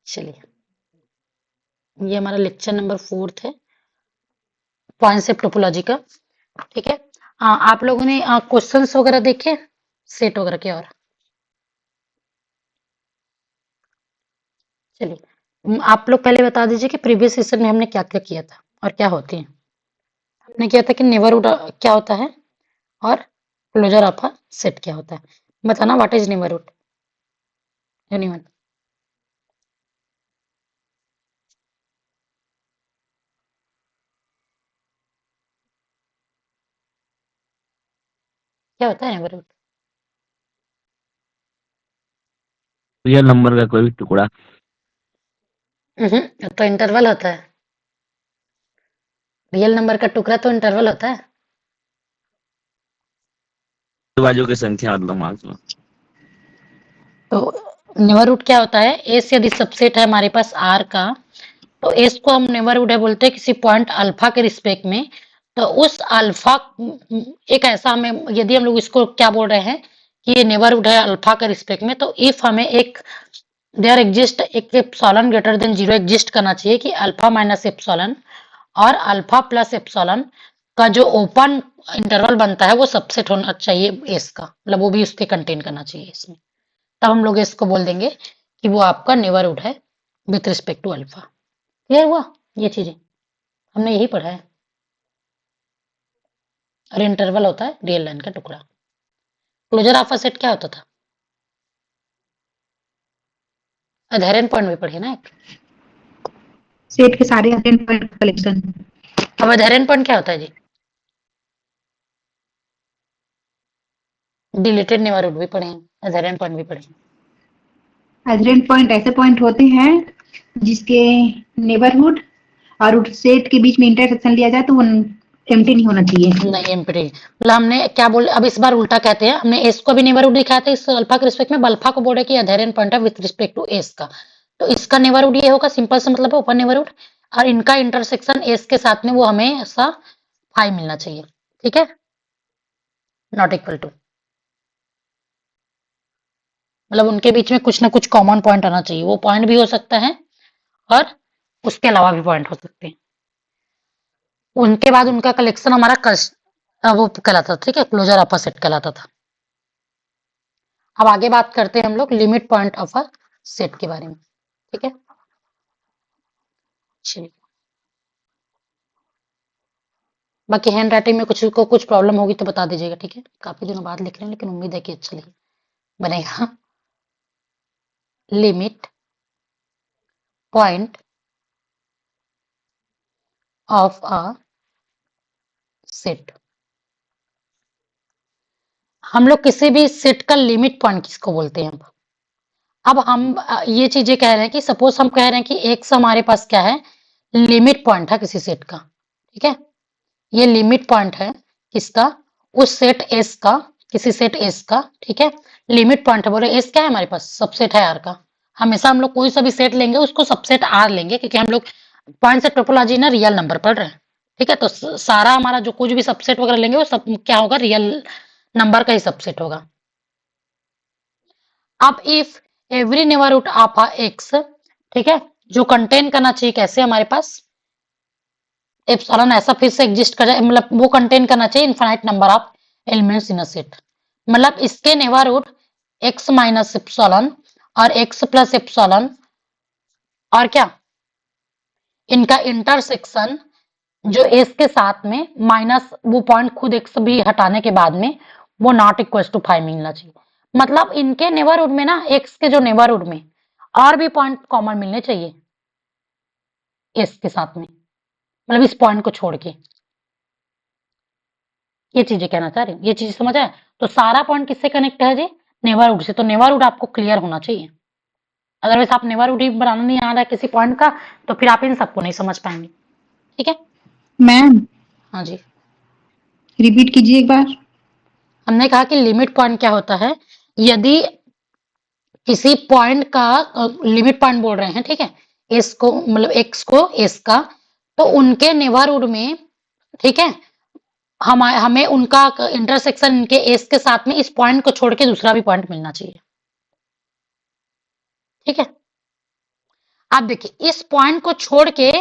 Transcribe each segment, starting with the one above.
चलिए, ये हमारा लेक्चर नंबर 4 है, पॉइंट ऑफ टोपोलॉजी का। ठीक है। आप लोगों ने क्वेश्चंस वगैरह देखे सेट वगैरह के? और चलिए, आप लोग पहले बता दीजिए कि प्रीवियस सेशन में हमने क्या क्या किया था और क्या होती है। हमने किया था कि नेबरहुड क्या होता है और क्लोजर ऑफ अ सेट क्या होता है। बताना, व्हाट इज नेबरहुड? एनीवन? क्या होता है नेबरहुड? रियल नंबर का कोई भी टुकड़ा। तो इंटरवल होता है। रियल नंबर का टुकड़ा तो इंटरवल होता है। बाजू की संख्या मतलब मार्क्स में। तो नेबरहुड क्या होता है? एस यदि सबसेट है हमारे पास आर का, तो एस को हम नेबरहुड है बोलते हैं किसी पॉइंट अल्फा के रिस्पेक्ट में। तो उस अल्फा, एक ऐसा हमें, यदि हम लोग इसको क्या बोल रहे हैं कि ये नेबरहुड है अल्फा के रिस्पेक्ट में, तो इफ हमें एक देयर एग्जिस्ट एक एप्सिलॉन ग्रेटर देन 0 एग्जिस्ट करना चाहिए कि अल्फा माइनस एप्सिलॉन और अल्फा प्लस एप्सिलॉन का जो ओपन इंटरवल बनता है वो सबसेट होना चाहिए एस का, मतलब वो भी उसके कंटेन करना चाहिए इसमें। तब हम लोग इसको बोल देंगे कि वो आपका नेबरहुड है with respect to alpha. Clear हुआ? ये चीजें हमने यही पढ़ा है। और इंटरवल होता है रियल लाइन का टुकड़ा। क्लोजर ऑफ अ सेट क्या होता था? अधेरन पॉइंट भी पढ़े ना एक। सेट के सारे अटेंड पॉइंट कलेक्शन। अब अधेरन पॉइंट क्या होता है जी? डिलीटेड नेबरहुड भी पढ़े हैं, अधेरन पॉइंट भी पढ़े हैं। एडजेंट पॉइंट ऐसे पॉइंट होते हैं जिसके नेबरहुड और उस सेट के बीच में इंटरसेक्शन लिया जाए तो वो एम्प्टी नहीं होना चाहिए। नहीं एम्प्टी, मतलब हमने क्या बोले, अब इस बार उल्टा कहते हैं। हमने एस को भी नेबरहुड दिखाया था इस अल्फा के रिस्पेक्ट में, अल्फा को बोले कि अधेरन पॉइंट है विथ रिस्पेक्ट टू एस का। तो इसका नेबरहुड ये होगा, सिंपल सा मतलब है ओपन नेबरहुड। और इनका इंटरसेक्शन एस के साथ में वो हमेशा फाई मिलना चाहिए। ठीक है, नॉट इक्वल टू, मतलब उनके बीच में कुछ ना कुछ कॉमन पॉइंट आना चाहिए। वो पॉइंट भी हो सकता है और उसके अलावा भी पॉइंट हो सकते हैं। उनके बाद उनका कलेक्शन हमारा वो कहलाता था। ठीक है, क्लोजर ऑफ अ सेट कहलाता था। अब आगे बात करते हैं हम लोग limit point of a set के बारे में। ठीक है, चलिए। बाकी हैंड राइटिंग में कुछ को कुछ प्रॉब्लम होगी तो बता दीजिएगा। ठीक है, काफी दिनों बाद लिख रहे हैं लेकिन उम्मीद है कि अच्छा लिखे बनेगा। Limit point of a set. हम लोग किसी भी सेट का लिमिट पॉइंट किसको बोलते हैं? अब हम ये चीजें कह रहे हैं कि सपोज हम कह रहे हैं कि एक्स हमारे पास क्या है, लिमिट पॉइंट है किसी सेट का। ठीक है, ये लिमिट पॉइंट है किसका? उस सेट एस का, किसी सेट एस का। ठीक है, लिमिट पॉइंट है। बोले एस क्या है हमारे पास? सबसेट है आर का। हमेशा हम लोग कोई सा भी सेट लेंगे उसको सबसेट आर लेंगे, क्योंकि हम लोग पॉइंट से टोपोलॉजी ना रियल नंबर पढ़ रहे हैं। ठीक है, तो सारा हमारा जो कुछ भी सबसेट वगैरह लेंगे वो सब क्या होगा? रियल नंबर का ही सबसेट होगा। अब if every neighbourhood of a x, ठीक है, जो कंटेन करना चाहिए कैसे हमारे पास एप्सिलॉन ऐसा फिर से एग्जिस्ट कर जाए, मतलब वो कंटेन करना चाहिए infinite number of elements in a set. मतलब इसके नेबरहुड एक्स माइनस एप्सिलॉन और एक्स प्लस एप्सिलॉन और क्या, इनका इंटरसेक्शन जो एस के साथ में माइनस वो पॉइंट खुद एक्स भी हटाने के बाद में वो नॉट इक्वल टू 5 मिलना चाहिए। मतलब इनके नेबरहुड में ना, एक्स के जो नेबरहुड में और भी पॉइंट कॉमन मिलने चाहिए एस के साथ में, मतलब इस पॉइंट को छोड़ के। ये चीजें कहना चाह रही हूँ, ये चीज समझ आए? तो सारा पॉइंट किससे कनेक्ट है जी? नेबरहुड से। तो नेबरहुड आपको क्लियर होना चाहिए, अदरवाइज आप नेबरहुड ही बनाना नहीं आ रहा है किसी पॉइंट का तो फिर आप इन सबको नहीं समझ पाएंगे। ठीक है, मैम हाँ जी। रिपीट कीजिए एक बार। हमने कहा कि लिमिट पॉइंट क्या होता है, यदि किसी पॉइंट का लिमिट पॉइंट बोल रहे हैं, ठीक है, एस को, मतलब एक्स को एस का, तो उनके नेबरहुड में, ठीक है, हमें उनका इंटरसेक्शन इनके एस के साथ में इस पॉइंट को छोड़ के दूसरा भी पॉइंट मिलना चाहिए। ठीक है, आप देखिए इस पॉइंट को छोड़ के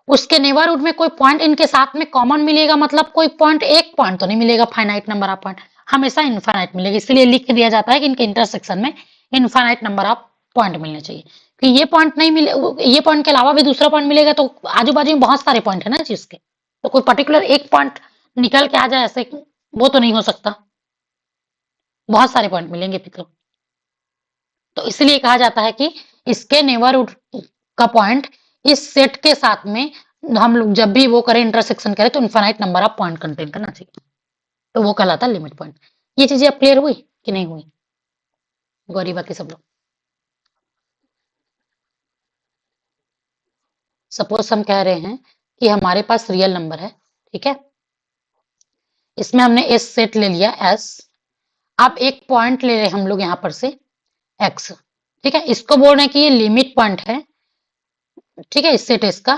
उसके नेबरहुड में कोई पॉइंट इनके साथ में कॉमन मिलेगा, मतलब कोई पॉइंट, एक पॉइंट तो नहीं मिलेगा फाइनाइट नंबर ऑफ पॉइंट, हमेशा इनफाइनाइट मिलेगा। इसलिए लिख दिया जाता है कि इनके इंटरसेक्शन में इनफाइनाइट नंबर ऑफ पॉइंट मिलने चाहिए। कि ये पॉइंट नहीं मिले, ये पॉइंट के अलावा भी दूसरा पॉइंट मिलेगा तो आजू बाजू में बहुत सारे पॉइंट है ना चीज के, तो कोई पर्टिकुलर एक पॉइंट निकल के आ जाए ऐसे, वो तो नहीं हो सकता, बहुत सारे पॉइंट मिलेंगे फिर तो इसलिए कहा जाता है कि इसके नेबरहुड का पॉइंट इस सेट के साथ में हम लोग जब भी वो करें, इंटरसेक्शन करें, तो infinite number of point contain करना चाहिए, तो वो कहलाता है लिमिट पॉइंट। ये चीजें अब क्लियर हुई कि नहीं हुई, गौरी बाकी सब लोग? सपोज हम कह रहे हैं कि हमारे पास रियल नंबर है, ठीक है, इसमें हमने एस सेट ले लिया एस, अब एक पॉइंट ले रहे हम लोग यहां पर से एक्स, ठीक है, इसको बोल रहे हैं कि ये लिमिट पॉइंट है, ठीक है, इस सेट एस का।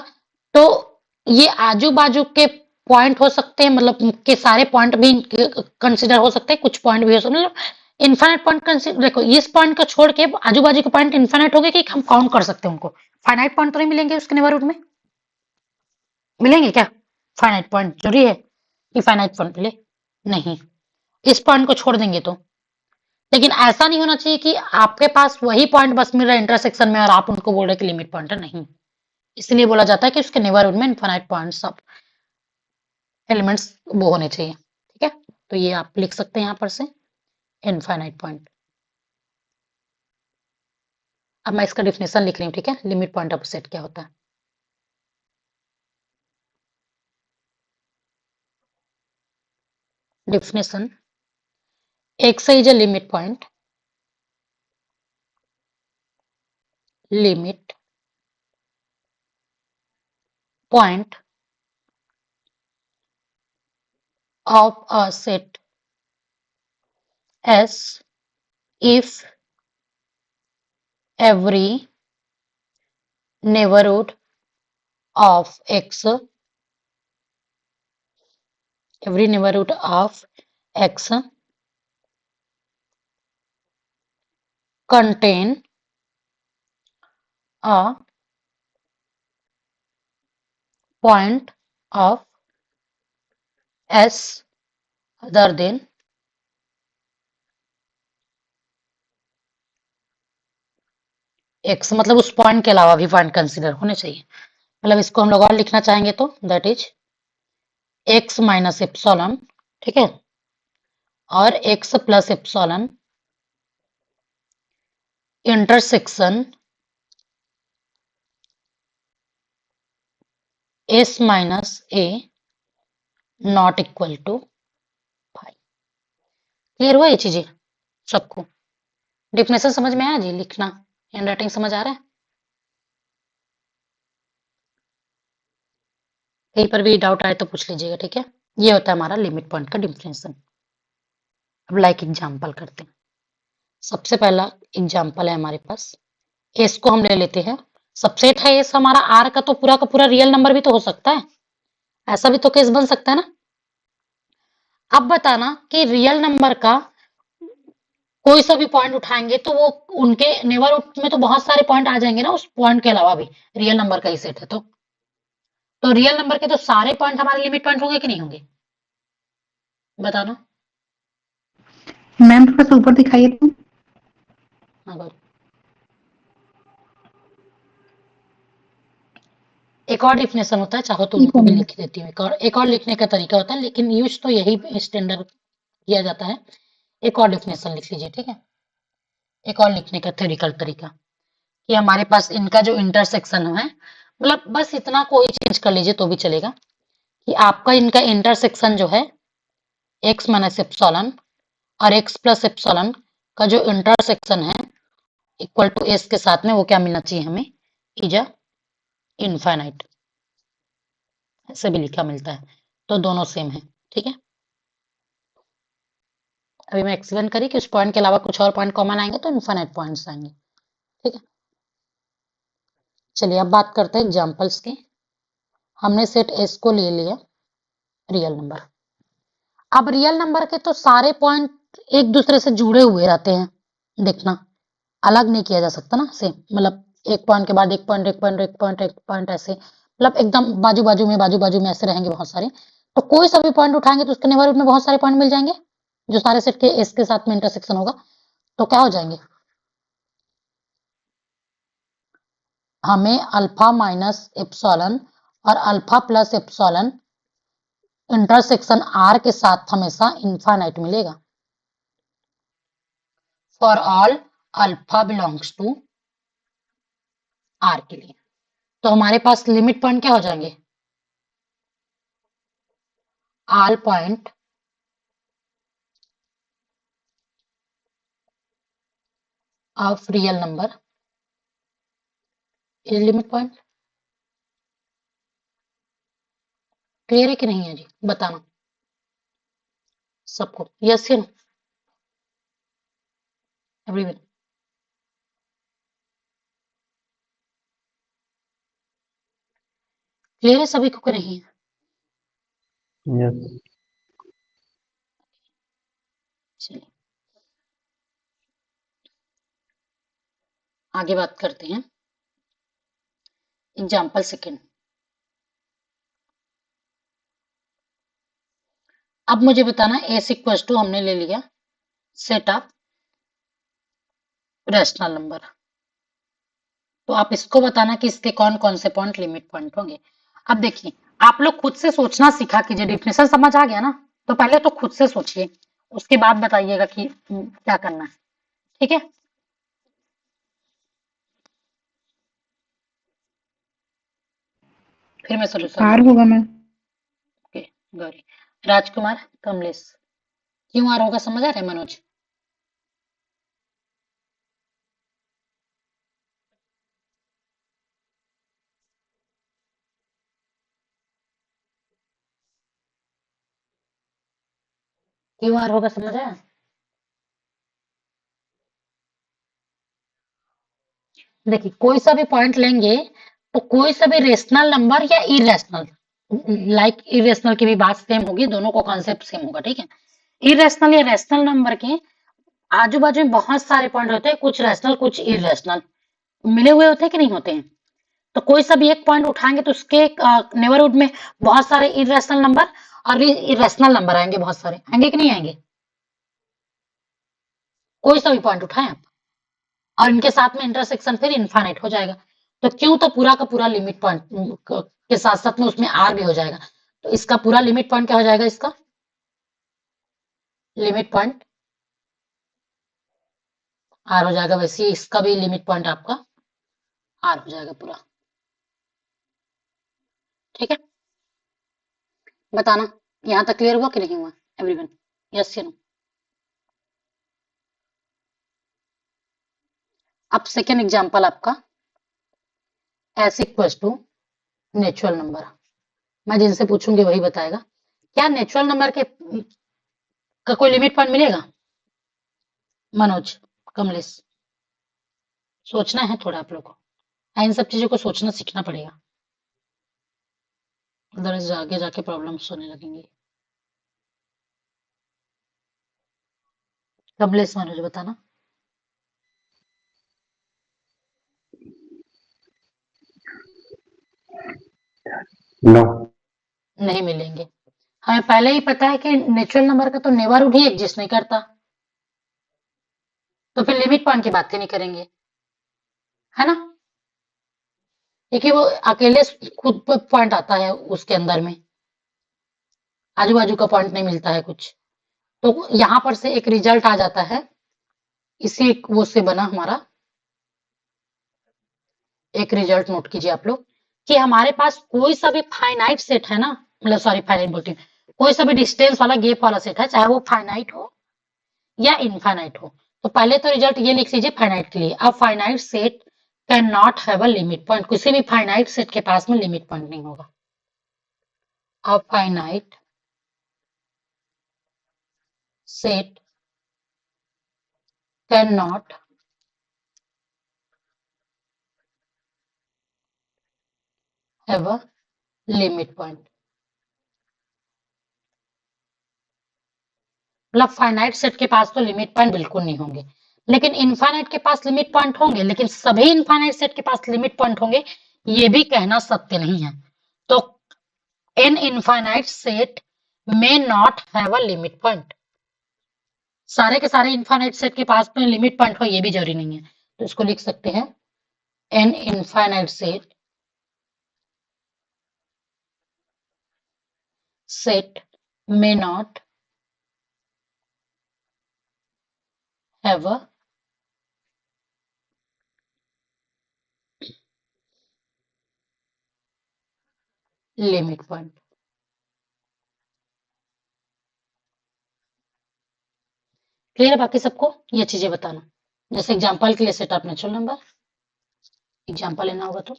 तो ये आजू बाजू के पॉइंट हो सकते हैं, मतलब के सारे पॉइंट भी कंसिडर हो सकते हैं, कुछ पॉइंट भी हो सकते हैं, मतलब इनफाइनाइट पॉइंट कंसिडर। देखो इस पॉइंट को छोड़ के आजू बाजू के पॉइंट इनफाइनाइट हो गए कि हम काउंट कर सकते हैं उनको, फाइनाइट पॉइंट तो नहीं मिलेंगे उसके नेबरहुड में, मिलेंगे क्या फाइनाइट पॉइंट? जरूरी है कि फाइनाइट पॉइंट मिले? नहीं, इस पॉइंट को छोड़ देंगे तो। लेकिन ऐसा नहीं होना चाहिए कि आपके पास वही पॉइंट बस मिल रहा है इंटरसेक्शन में और आप उनको बोल रहे कि लिमिट पॉइंट है, नहीं। इसलिए बोला जाता है कि उसके नेबरहुड में इनफाइनाइट पॉइंट्स ऑफ एलिमेंट्स वो होने चाहिए, ठीक है। तो ये आप लिख सकते हैं यहां पर से इनफाइनाइट पॉइंट। अब मैं इसका डिफिनेशन लिख रही हूँ, ठीक है, लिमिट पॉइंट ऑफ सेट क्या होता है। Definition: X is a limit point. Limit point of a set S if every neighborhood of X contain a point of S other than X, मतलब उस पॉइंट के अलावा भी पॉइंट कंसिडर होने चाहिए। मतलब इसको हम लोग और लिखना चाहेंगे तो that is X minus epsilon, ठीक है, और X plus epsilon intersection S minus A not equal to 5। Clear हुआ ये चीजें सबको? डिफिनेशन समझ में आया जी? लिखना, हैंड राइटिंग समझ आ रहा है? कहीं पर भी डाउट आए तो पूछ लीजिएगा, ठीक है। ये होता है हमारा लिमिट पॉइंट का डिफिनेशन। अब लाइक एग्जांपल करते हैं। सबसे पहला एग्जांपल है हमारे पास, एस को हम ले लेते हैं, सबसेट है एस हमारा, आर का तो पूरा रियल नंबर भी तो हो सकता है, ऐसा भी तो केस बन सकता है ना। अब बताना कि रियल नंबर का कोई सा भी पॉइंट उठाएंगे तो वो उनके नेबरहुड में तो बहुत सारे पॉइंट आ जाएंगे ना, उस पॉइंट के अलावा भी रियल नंबर का ही सेट है तो रियल नंबर के तो सारे पॉइंट हमारे लिमिट पॉइंट होंगे कि नहीं होंगे, बताना। मैम थोड़ा सा ऊपर दिखाइए तो। हाँ गौरी। एक और डिफिनेशन होता है, चाहो तो उनको भी लिख देती हूँ। एक और लिखने का तरीका होता है, लेकिन यूज तो यही स्टैंडर्ड किया जाता है। एक और डिफिनेशन लिख लीजिए, ठीक है, एक और लिखने का थ्योरिकल तरीका कि हमारे पास इनका जो इंटरसेक्शन है, मतलब बस इतना कोई चेंज कर लीजिए तो भी चलेगा कि आपका इनका इंटरसेक्शन जो है x माइनस एप्सिलॉन और x प्लस एप्सिलॉन का जो इंटरसेक्शन है इक्वल टू s के साथ में वो क्या मिलना चाहिए हमें, इज अ इनफाइनाइट, ऐसे भी लिखा मिलता है, तो दोनों सेम है, ठीक है। अभी मैं एक्सप्लेन करी कि उस पॉइंट के अलावा कुछ और पॉइंट कॉमन आएंगे तो इनफाइनाइट पॉइंट्स आएंगे, ठीक है। चलिए अब बात करते हैं एग्जांपल्स की। हमने सेट एस को ले लिया रियल नंबर। अब रियल नंबर के तो सारे पॉइंट एक दूसरे से जुड़े हुए रहते हैं, देखना अलग नहीं किया जा सकता ना, सेम मतलब एक पॉइंट के बाद एक पॉइंट, एक पॉइंट, एक पॉइंट, एक पॉइंट, ऐसे मतलब एकदम बाजू-बाजू में ऐसे रहेंगे बहुत सारे। तो कोई सा भी पॉइंट उठाएँगे तो उसके नेबरहुड में बहुत सारे पॉइंट मिल जाएँगे, जो सारे सेट के एस के साथ में इंटरसेक्शन होगा। तो क्या हो जाएँगे? हमें अल्फा माइनस एप्सिलॉन और alpha plus epsilon intersection R के साथ हमेशा इनफाइनाइट मिलेगा for all alpha belongs to R के लिए। तो हमारे पास लिमिट पॉइंट क्या हो जाएंगे? All point of real number is limit point. Clear है कि नहीं है जी? बताना सबको, यस या नो एवरीवन। क्लियर है सभी को कि नहीं है? यस। चलिए आगे बात करते हैं। Example second. अब मुझे बताना एस इक्वल टू हमने ले लिया सेट ऑफ रैशनल नंबर। तो आप इसको बताना कि इसके कौन कौन से पॉइंट लिमिट पॉइंट होंगे। अब देखिए आप लोग खुद से सोचना सीखा कीजिए। डिफिनेशन समझ आ गया ना? तो पहले तो खुद से सोचिए, उसके बाद बताइएगा कि क्या करना है। ठीक है? फिर मैं सोल्यूशन आर दूंगी। होगा मैम। ओके गौरी। राजकुमार, कमलेश, क्यों आर होगा समझ आ रहा है मनोज? क्यों आर होगा समझ आया? देखिए कोई सा भी पॉइंट लेंगे तो कोई सा भी रेशनल नंबर या इरेशनल, लाइक इरेशनल की भी बात सेम होगी, दोनों को कॉन्सेप्ट सेम होगा। ठीक है? इरेशनल या रेशनल नंबर के आजू बाजू में बहुत सारे पॉइंट होते हैं, कुछ रैशनल कुछ इरेशनल मिले हुए होते हैं कि नहीं होते हैं। तो कोई सा भी एक पॉइंट उठाएंगे तो उसके नेबरहुड में बहुत सारे इरेशनल नंबर और इरेशनल नंबर आएंगे, बहुत सारे आएंगे कि नहीं आएंगे? कोई सा भी पॉइंट उठाएं आप और इनके साथ में इंटरसेक्शन फिर इनफाइनाइट हो जाएगा। तो क्यों, तो पूरा का पूरा लिमिट पॉइंट के साथ साथ में उसमें आर भी हो जाएगा। तो इसका पूरा लिमिट पॉइंट क्या हो जाएगा? इसका लिमिट पॉइंट आर हो जाएगा। वैसे ही इसका भी लिमिट पॉइंट आपका आर हो जाएगा पूरा। ठीक है? बताना यहां तक क्लियर हुआ कि नहीं हुआ एवरीवन? यस या नो? अब सेकेंड एग्जांपल आपका S equal to natural number. मैं जिनसे पूछूंगी वही बताएगा। क्या नेचुरल नंबर के का कोई लिमिट पॉइंट मिलेगा? मनोज, कमलेश, सोचना है थोड़ा आप लोग को। इन सब चीजों को सोचना सीखना पड़ेगा, अदरवाइज आगे जाके प्रॉब्लम्स होने लगेंगी। कमलेश, मनोज बताना। नो। नहीं मिलेंगे। हमें पहले ही पता है कि नेचुरल नंबर का तो नेबरहुड ही एग्जिस्ट नहीं करता, तो फिर लिमिट पॉइंट की बात ही नहीं करेंगे, है ना? क्योंकि वो अकेले खुद पे पॉइंट आता है उसके अंदर में, आजू बाजू का पॉइंट नहीं मिलता है कुछ। तो यहां पर से एक रिजल्ट आ जाता है, इसी वो से बना हमारा एक रिजल्ट नोट कीजिए आप लोग कि हमारे पास कोई सा भी फाइनाइट सेट है ना, मतलब सॉरी फाइनाइट बोलती हूँ, कोई सा भी डिस्टेंस वाला गैप वाला सेट है, चाहे वो फाइनाइट हो या इनफाइनाइट हो। तो पहले तो रिजल्ट ये लिख लीजिए फाइनाइट के लिए। अब finite set can not have a limit point. किसी भी फाइनाइट सेट के पास में लिमिट पॉइंट नहीं होगा। अब finite set can not have a limit point. मतलब फाइनाइट सेट के पास तो लिमिट पॉइंट बिल्कुल नहीं होंगे। लेकिन इनफाइनाइट के पास लिमिट पॉइंट होंगे, लेकिन सभी इनफाइनाइट सेट के पास लिमिट पॉइंट होंगे, ये भी कहना सत्य नहीं है। तो an infinite set may not have a limit point. सारे के सारे इनफाइनाइट सेट के पास में लिमिट पॉइंट हो ये भी जरूरी नहीं है। तो इसको लिख सकते हैं an infinite set may not have a limit point। Clear है बाकी सबको? ये चीजें बताना। जैसे एग्जांपल के लिए set of natural number, example लेना होगा तो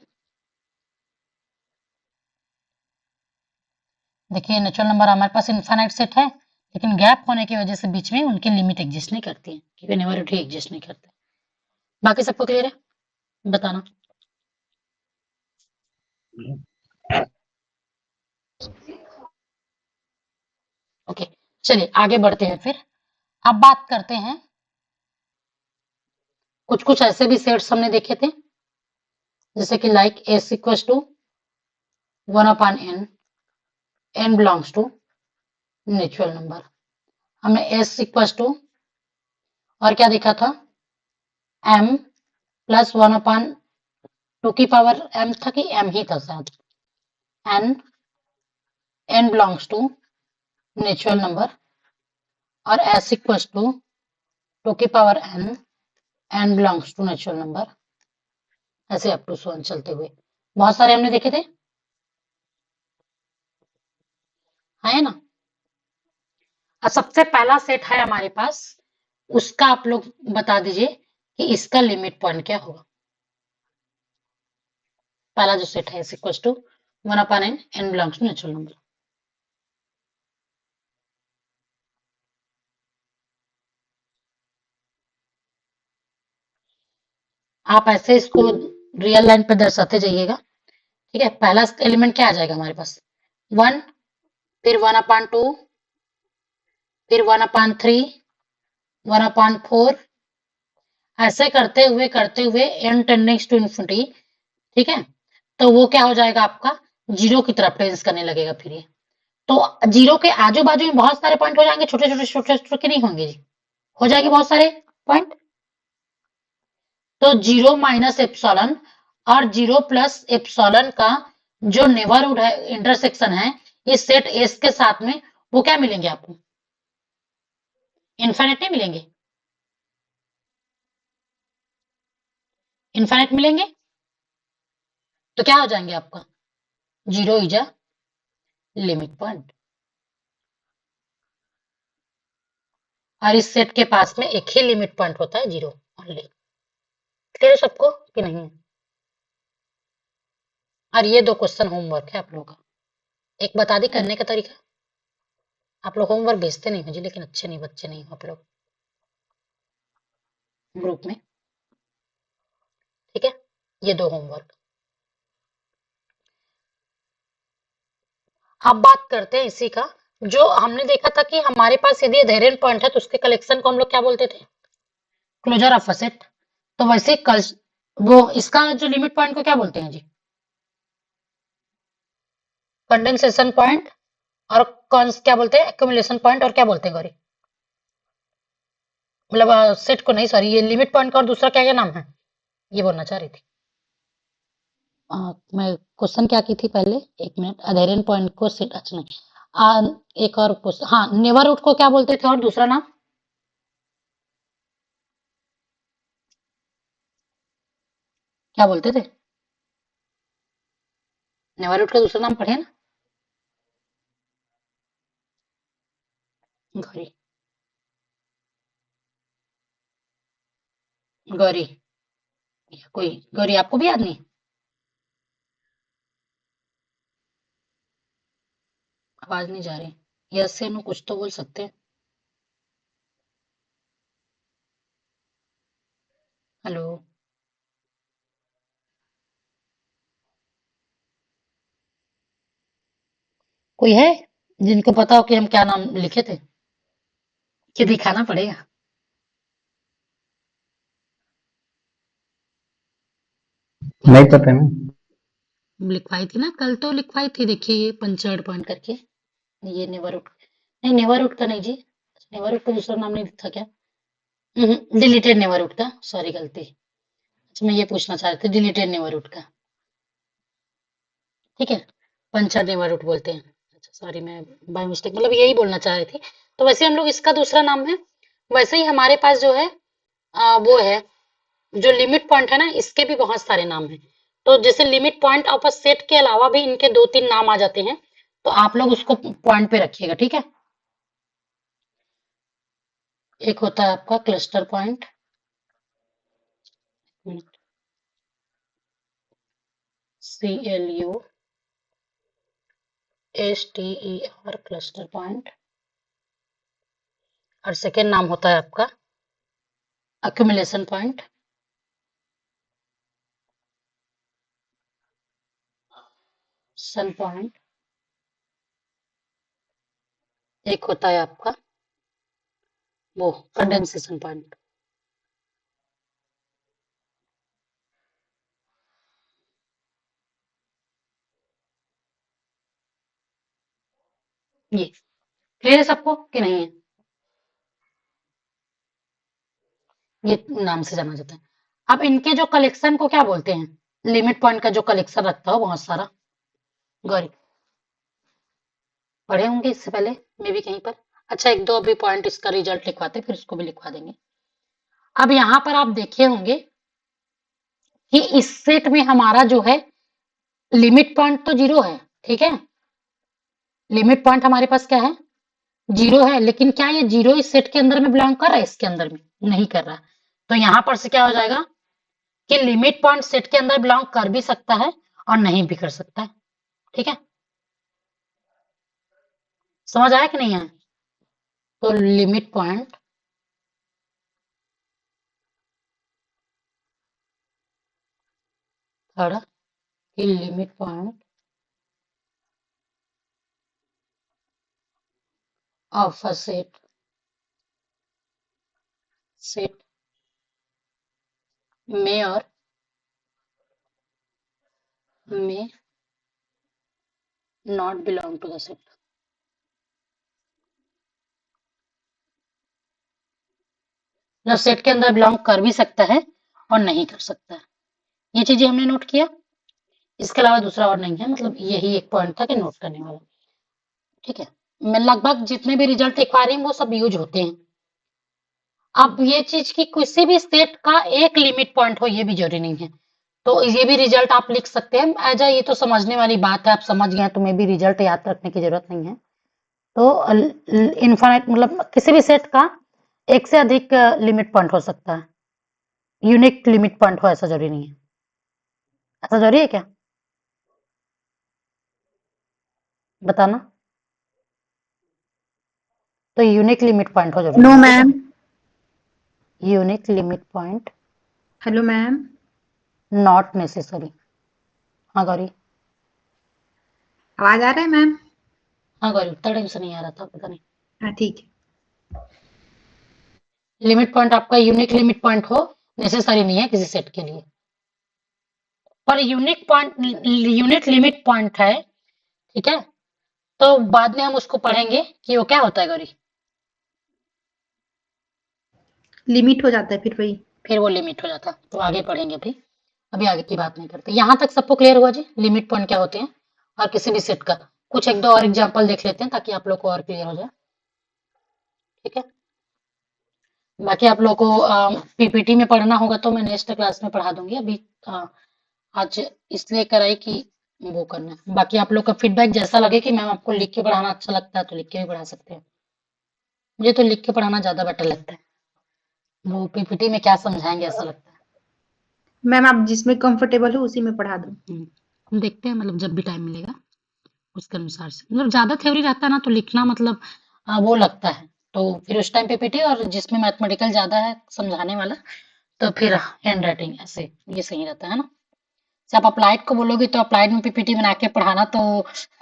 देखिए नेचुरल नंबर हमारे पास इनफाइनाइट सेट है, लेकिन गैप होने की वजह से बीच में उनकी लिमिट एग्जिस्ट नहीं करती है, क्योंकि नेबरहुड ही एग्जिस्ट नहीं करते। बाकी सबको क्लियर है? बताना। ओके, चलिए आगे बढ़ते हैं फिर। अब बात करते हैं, कुछ कुछ ऐसे भी सेट्स हमने देखे थे, जैसे कि like S equal to 1/n, n belongs to natural number. हमने एस इक्वल टू और क्या देखा था, m प्लस 1/2 की पावर m था कि m ही था शायद, n belongs to natural number, और s इक्वल टू 2 की power n belongs to natural number, ऐसे अप टू सो चलते हुए बहुत सारे हमने देखे थे, है ना। और सबसे पहला सेट है हमारे पास, उसका आप लोग बता दीजिए कि इसका लिमिट पॉइंट क्या होगा। पहला जो सेट है equal to 1/n, n belongs to natural number. आप ऐसे इसको रियल लाइन पे दर्शाते जाइएगा, ठीक है। पहला एलिमेंट क्या आ जाएगा हमारे पास, 1, फिर 1/2, फिर 1/3, 1/4, ऐसे करते हुए n टेंडिंग्स टू इन्फिनिटी, ठीक है। तो वो क्या हो जाएगा आपका, जीरो की तरफ टेंस करने लगेगा। फिर ये तो जीरो के आजू बाजू में बहुत सारे पॉइंट हो जाएंगे, छोटे छोटे छोटे छोटे नहीं होंगे जी, हो जाएंगे बहुत सारे पॉइंट। तो 0 माइनस एप्सिलॉन और 0 प्लस एप्सिलॉन का जो नेबरहुड है, इंटरसेक्शन है इस सेट एस के साथ में, वो क्या मिलेंगे आपको, इनफाइनाइट नहीं मिलेंगे, इनफाइनाइट मिलेंगे। तो क्या हो जाएंगे आपका, 0 इज अ लिमिट पॉइंट। और इस सेट के पास में एक ही लिमिट पॉइंट होता है, 0 ओनली। क्लियर है सबको कि नहीं? और ये 2 क्वेश्चन होमवर्क है आप लोगों का, एक बता दी करने का तरीका। आप लोग होमवर्क भेजते नहीं हो जी, लेकिन अच्छे नहीं बच्चे नहीं हो आप लोग ग्रुप में, ठीक है। ये 2 होमवर्क। अब बात करते हैं इसी का, जो हमने देखा था कि हमारे पास यदि अधेरियन पॉइंट है तो उसके कलेक्शन को हम लोग क्या बोलते थे, क्लोजर ऑफ अ सेट। तो वैसे वो इसका जो लिमिट पॉइंट को क्या बोलते हैं जी, कंडेंसेशन पॉइंट, और कौन क्या बोलते हैं, एक्यूमुलेशन पॉइंट, और क्या बोलते हैं गौरी, मतलब सेट को नहीं, सॉरी, ये लिमिट पॉइंट का और दूसरा क्या क्या नाम है, ये बोलना चाह रही थी। मैं क्वेश्चन क्या की थी पहले, एक मिनट, अधेरियन पॉइंट को सेट, अच्छा नहीं, एक और क्वेश्चन, हाँ, नेबरहुड को क्या बोलते थे और दूसरा नाम क्या बोलते थे, नेबरहुड का दूसरा नाम पढ़े ना गौरी, गौरी, कोई गौरी आपको भी याद नहीं, आवाज नहीं जा रही, यस से नो कुछ तो बोल सकते हैं। हेलो, कोई है जिनको पता हो कि हम क्या नाम लिखे थे, कि दिखाना पड़ेगा। नहीं पता ना। लिखवाई थी ना कल, तो लिखवाई थी, देखिए ये पंचर्ड पॉइंट करके, ये नेबरहुड, नहीं नेबरहुड का नहीं जी, नेबरहुड का दूसरा नाम नहीं था क्या? डिलीटेड नेबरहुड का, सॉरी गलती। अच्छा मैं ये पूछना चाह रही थी डिलीटेड नेबरहुड का, ठीक है, पंचर्ड नेबरहुड बोलते हैं। अच्छा सॉरी, मैं बाय मिस्टेक मतलब यही बोलना चाह रही थी। तो वैसे हम लोग इसका दूसरा नाम है, वैसे ही हमारे पास जो है वो है जो लिमिट पॉइंट है ना, इसके भी बहुत सारे नाम हैं। तो जैसे limit point of a set के अलावा भी इनके 2-3 नाम आ जाते हैं, तो आप लोग उसको पॉइंट पे रखिएगा, ठीक है। एक होता है आपका cluster point, CLUSTER cluster point, और सेकेंड नाम होता है आपका अक्यूमुलेशन पॉइंट, सन पॉइंट, एक होता है आपका वो कंडेंसेशन पॉइंट। ये क्लियर है सबको कि नहीं है? ये नाम से जाना जाता है। अब इनके जो कलेक्शन को क्या बोलते हैं? लिमिट पॉइंट का जो कलेक्शन रखता हो बहुत सारा, गौरी पढ़े होंगे इससे पहले मे भी कहीं पर। अच्छा एक दो अभी पॉइंट इसका रिजल्ट लिखवाते, फिर इसको भी लिखवा देंगे। अब यहाँ पर आप देखे होंगे कि इस सेट में हमारा जो है लिमिट पॉइंट तो 0 है, ठीक है, लिमिट पॉइंट हमारे पास क्या है? 0 है, लेकिन क्या ये 0 इस सेट के अंदर में बिलोंग कर रहा है? इसके अंदर में नहीं कर रहा। तो यहाँ पर से क्या हो जाएगा कि लिमिट पॉइंट सेट के अंदर बिलोंग कर भी सकता है और नहीं भी कर सकता है, ठीक है। समझ आया कि नहीं आया? तो लिमिट पॉइंट थर्ड की limit point of a set में और में not belong to the set. मतलब सेट के अंदर बिलोंग कर भी सकता है और नहीं कर सकता है। ये चीजें हमने नोट किया, इसके अलावा दूसरा और नहीं है, मतलब यही एक पॉइंट था कि नोट करने वाला, ठीक है। मैं लगभग जितने भी रिजल्ट लिखवा रही हूँ वो सब यूज होते हैं। अब ये चीज की किसी भी सेट का एक लिमिट पॉइंट हो ये भी जरूरी नहीं है, तो ये भी रिजल्ट आप लिख सकते हैं एज ये तो समझने वाली बात है, आप समझ गए तो मैं भी रिजल्ट याद रखने की जरूरत नहीं है। तो इनफाइनाइट मतलब किसी भी सेट का एक से अधिक लिमिट पॉइंट हो सकता है, यूनिक लिमिट पॉइंट हो ऐसा जरूरी नहीं है। ऐसा जरूरी है क्या बताना? तो यूनिक लिमिट पॉइंट हो जरूरी नो है, ma'am. Unique limit point hello ma'am. Not necessary. हाँ गौरी, आवाज आ रहा है मैम? हाँ गौरी, उतना टाइम से नहीं आ रहा था, पता नहीं। हाँ ठीक है। लिमिट पॉइंट आपका यूनिक लिमिट पॉइंट हो नेसेसरी नहीं है किसी सेट के लिए, पर unique point unit limit point है, ठीक है। तो बाद में हम उसको पढ़ेंगे कि वो क्या होता है गौरी, लिमिट हो जाता है फिर वो लिमिट हो जाता है, तो आगे पढ़ेंगे। अभी अभी आगे की बात नहीं करते। यहाँ तक सबको क्लियर हुआ जी लिमिट पॉइंट क्या होते हैं और किसी भी सेट का? कुछ एक दो और एग्जांपल देख लेते हैं ताकि आप लोग को और क्लियर हो जाए, ठीक है। बाकी आप लोग को पीपीटी में पढ़ना होगा तो मैं नेक्स्ट क्लास में पढ़ा दूंगी, अभी आज इसलिए कराई कि वो करना है। बाकी आप लोग का फीडबैक जैसा लगे कि मैम आपको लिख के पढ़ाना अच्छा लगता है तो लिख के भी पढ़ा सकते हैं। मुझे तो लिख के पढ़ाना ज्यादा बेटर लगता है, वो पीपीटी में क्या समझाएंगे ऐसा लगता है। मैम आप जिसमें कंफर्टेबल हो उसी में पढ़ा दो। हम देखते हैं, मतलब जब भी टाइम मिलेगा उसके अनुसार से, मतलब ज्यादा थ्योरी रहता है ना तो लिखना मतलब वो लगता है, तो फिर उस टाइम पीपीटी, और जिसमें मैथमेटिकल ज्यादा है समझाने वाला तो फिर हैंड राइटिंग, ऐसे ये सही रहता है ना। जब आप अप्लाइड को बोलोगे तो अप्लाइड में पीपीटी बना के पढ़ाना तो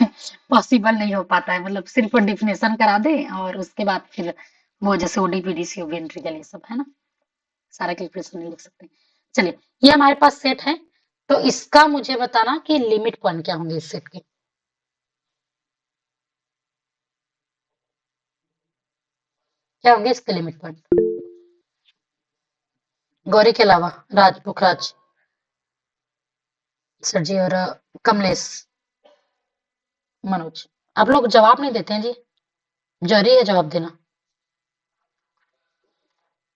पॉसिबल नहीं हो पाता है, मतलब सिर्फ डिफिनेशन करा दे और उसके बाद फिर वो जैसे ओडीपीडी सीओबी इंट्रीगल ये सब है ना, सारा कैलकुलेशन नहीं लिख सकते। चलिए ये हमारे पास सेट है, तो इसका मुझे बताना कि लिमिट पॉइंट क्या होंगे इस सेट के। क्या होंगे इसके लिमिट पॉइंट? गौरी के अलावा राज, पुखराज, सर जी और कमलेश, मनोज। आप लोग जवाब नहीं देते हैं जी, जरूरी है जवाब देना,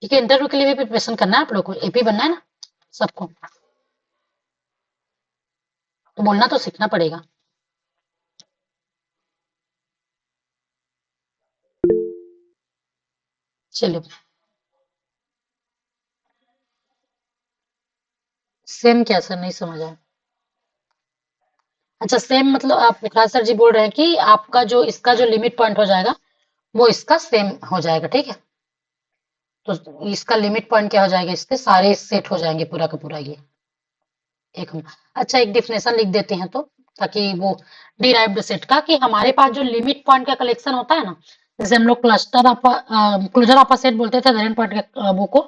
ठीक है। इंटरव्यू के लिए भी प्रिपरेशन करना है आप लोग को, एपी बनना है ना सबको, तो बोलना तो सीखना पड़ेगा। चलिए, सेम क्या सर, नहीं समझ आया। अच्छा, सेम मतलब आप विकास सर जी बोल रहे हैं कि आपका जो इसका जो लिमिट पॉइंट हो जाएगा वो इसका सेम हो जाएगा, ठीक है। तो इसका लिमिट पॉइंट क्या हो जाएगा, इसके सारे सेट हो जाएंगे पूरा का पूरा ये एक हम। अच्छा, एक डिफिनेशन लिख देते हैं तो, ताकि वो डिराइव्ड सेट का, कि हमारे पास जो लिमिट पॉइंट का कलेक्शन होता है ना, जैसे हम लोग क्लोजर ऑफ अ सेट बोलते थे वेरिएंट पॉइंट के वो को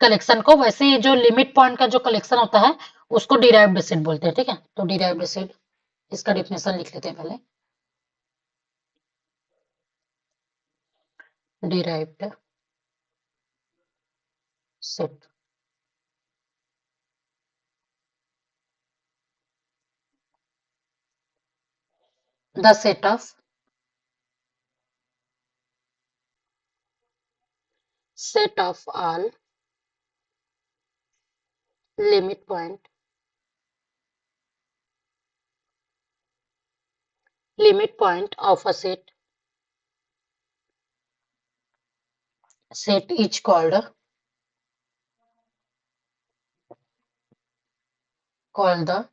कलेक्शन को, वैसे ही जो लिमिट पॉइंट का जो कलेक्शन होता है उसको डिराइव्ड सेट बोलते हैं, ठीक है। तो डिराइव्ड सेट, इसका डिफिनेशन लिख लेते हैं पहले। Derived set, the set of all limit point of a set is called the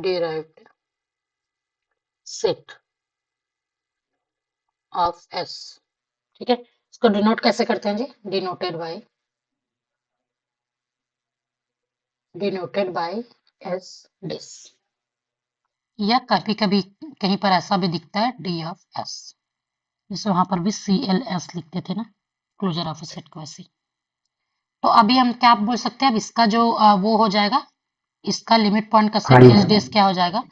derived set of S, ठीक है। इसको डिनोट कैसे करते हैं जी, डिनोटेड बाय एस दिस, या कभी कभी कहीं पर ऐसा भी दिखता है डी ऑफ एस, जैसे वहां पर भी CLS लिखते थे ना क्लोजर ऑफ सेट को, वैसे। तो अभी हम क्या बोल सकते हैं, अब इसका जो वो हो जाएगा, इसका लिमिट पॉइंट का सेट एस डेस क्या हो जाएगा,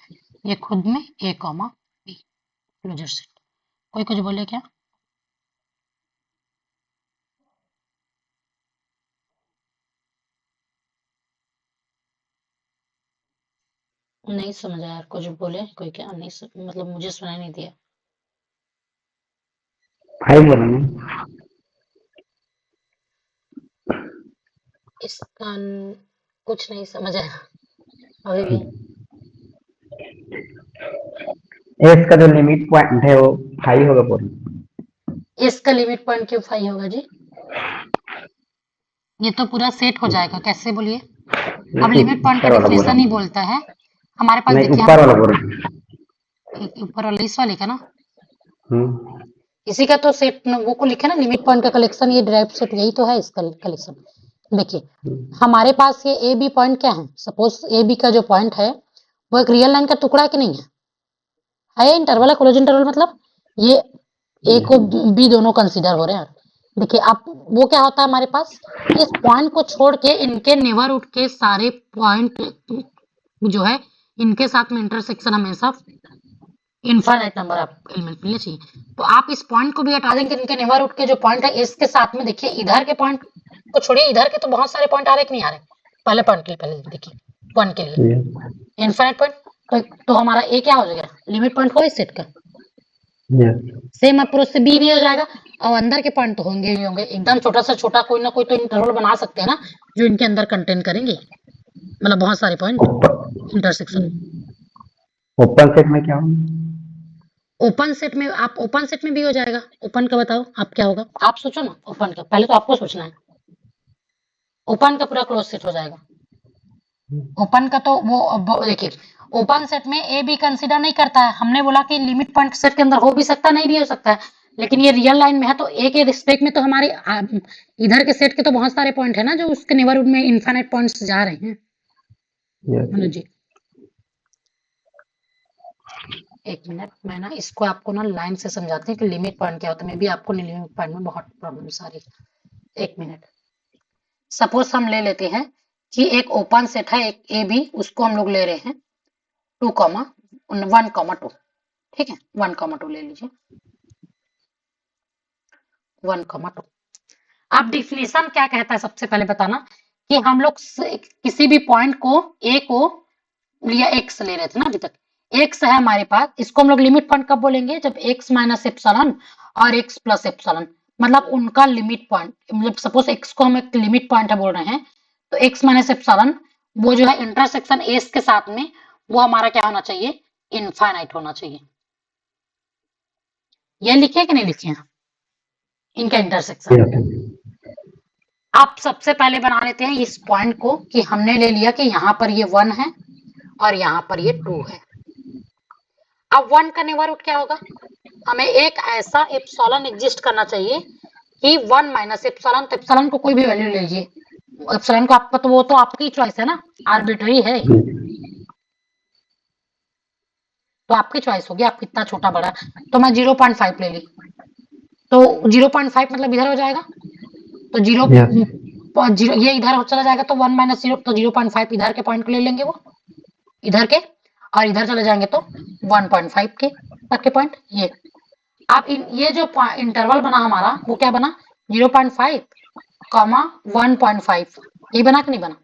ये खुद में A, B क्लोजर सेट। कोई कुछ बोले क्या? नहीं समझ आया, कुछ बोले कोई क्या? नहीं मतलब मुझे सुनाई नहीं दिया। इसका कुछ नहीं समझ आया अभी भी। एस का जो लिमिट पॉइंट है वो 5 होगा पूरा। इसका लिमिट पॉइंट क्यों 5 होगा जी? ये तो पूरा सेट हो जाएगा, कैसे बोलिए? अब लिमिट पॉइंट का ऊपर वाला बोल डिफिनेशन ही रहा बोलता है हमारे पास, हूँ, नहीं देखिए ऊपर हम वाला बोल रहा ऊपर वाले इस वाले का ना, हूँ। इसी का तो सेट वो को लिखे ना, लिमिट पॉइंट का कलेक्शन, ये ड्राइव सेट यही तो है इसका कलेक्शन। देखिए हमारे पास ये ए बी पॉइंट क्या है, सपोज ए बी का जो पॉइंट है वो एक रियल लाइन का टुकड़ा है कि नहीं है इंटरवल है, क्लोज इंटरवल, मतलब ये ए को बी दोनों कंसीडर हो रहे हैं। देखिए अब वो क्या होता है हमारे पास, इस पॉइंट को छोड़ के इनके नेबरहुड के सारे पॉइंट जो है इनके साथ में इंटरसेक्शन हमेशा इनफाइनाइट नंबर आप एलिमेंट मिलने चाहिए। तो आप इस पॉइंट को भी हटा देंगे, इनके नेबरहुड के जो पॉइंट है इसके साथ में, देखिए इधर के पॉइंट को छोड़िए, इधर के तो बहुत सारे पॉइंट आ रहे कि नहीं आ रहे, पहले पॉइंट के लिए पहले देखिए, पॉइंट के लिए इनफाइनाइट पॉइंट, तो हमारा ए क्या हो जाएगा, लिमिट पॉइंट हो इस सेट का। सेम अप्रोच से बी भी हो जाएगा, और अंदर के पॉइंट तो होंगे ही होंगे, एकदम छोटा सा छोटा कोई ना कोई तो इंटरवल बना सकते हैं ना जो इनके अंदर कंटेन करेंगे, मतलब बहुत सारे पॉइंट इंटरसेक्शन। ओपन सेट में क्या होगा? ओपन सेट में, आप ओपन सेट में भी हो जाएगा। ओपन का बताओ आप क्या होगा, आप सोचो ना, ओपन का पहले तो आपको सोचना है। ओपन का पूरा क्लोज सेट हो जाएगा। ओपन का तो वो देखिए, ओपन सेट में ए बी कंसीडर नहीं करता है, हमने बोला कि लिमिट पॉइंट सेट के अंदर हो भी सकता है, नहीं भी हो सकता है, लेकिन ये रियल लाइन में है तो ए के रिस्पेक्ट में तो हमारे इधर के सेट के तो बहुत सारे पॉइंट है ना जो उसके नेबरहुड में इनफाइनाइट पॉइंट्स जा रहे हैं। मनोज जी एक मिनट, मैं ना इसको आपको ना लाइन से समझाते हैं कि लिमिट पॉइंट क्या होता है, मे बी आपको लिमिट पॉइंट में बहुत प्रॉब्लम्स आ रही है। एक मिनट, सपोज हम ले लेते हैं कि एक ओपन सेट है एक ए बी, उसको हम लोग ले रहे हैं 1,2, ठीक है, 1,2 ले लीजिए 1,2। अब डिफिनेशन क्या कहता है सबसे पहले बताना कि हम लोग किसी भी पॉइंट को ए को लिया एक्स ले रहे थे ना अभी तक, एक्स है हमारे पास, इसको हम लोग लिमिट पॉइंट कब बोलेंगे जब एक्स माइनस एप्सिलॉन और एक्स प्लस एप्सिलॉन, मतलब उनका लिमिट पॉइंट, मतलब सपोज एक्स को हम एक लिमिट पॉइंट है बोल रहे हैं तो एक्स माइनस एप्सिलॉन वो जो है इंटरसेक्शन एस के साथ में वो हमारा क्या होना चाहिए, इनफाइनाइट होना चाहिए। ये लिखे कि नहीं लिखे हैं इनका इंटरसेक्शन। आप सबसे पहले बना लेते हैं इस पॉइंट को कि हमने ले लिया कि यहाँ पर ये 1 है और यहाँ पर ये 2 है। अब 1 का नेबरहुड क्या होगा, हमें एक ऐसा एप्सिलॉन एग्जिस्ट करना चाहिए कि 1 माइनस एप्सिलॉन, तो एप्सिलॉन को कोई भी वैल्यू ले लीजिए, एप्सिलॉन को आपका तो वो तो आपकी चॉइस है ना, आर्बिट्ररी है, तो आपकी चॉइस होगी आप कितना छोटा बड़ा, तो मैं 0.5 ले ली, तो 0.5 मतलब इधर हो जाएगा, तो 0 ये इधर चला जाएगा तो 1 माइनस 0, तो 0.5 इधर के पॉइंट को ले लेंगे वो इधर के, और इधर चले जाएंगे तो 1.5 के तक के पॉइंट ये। अब ये जो इंटरवल बना हमारा वो क्या बना 0.5, 1.5, ये बना कि नहीं बना।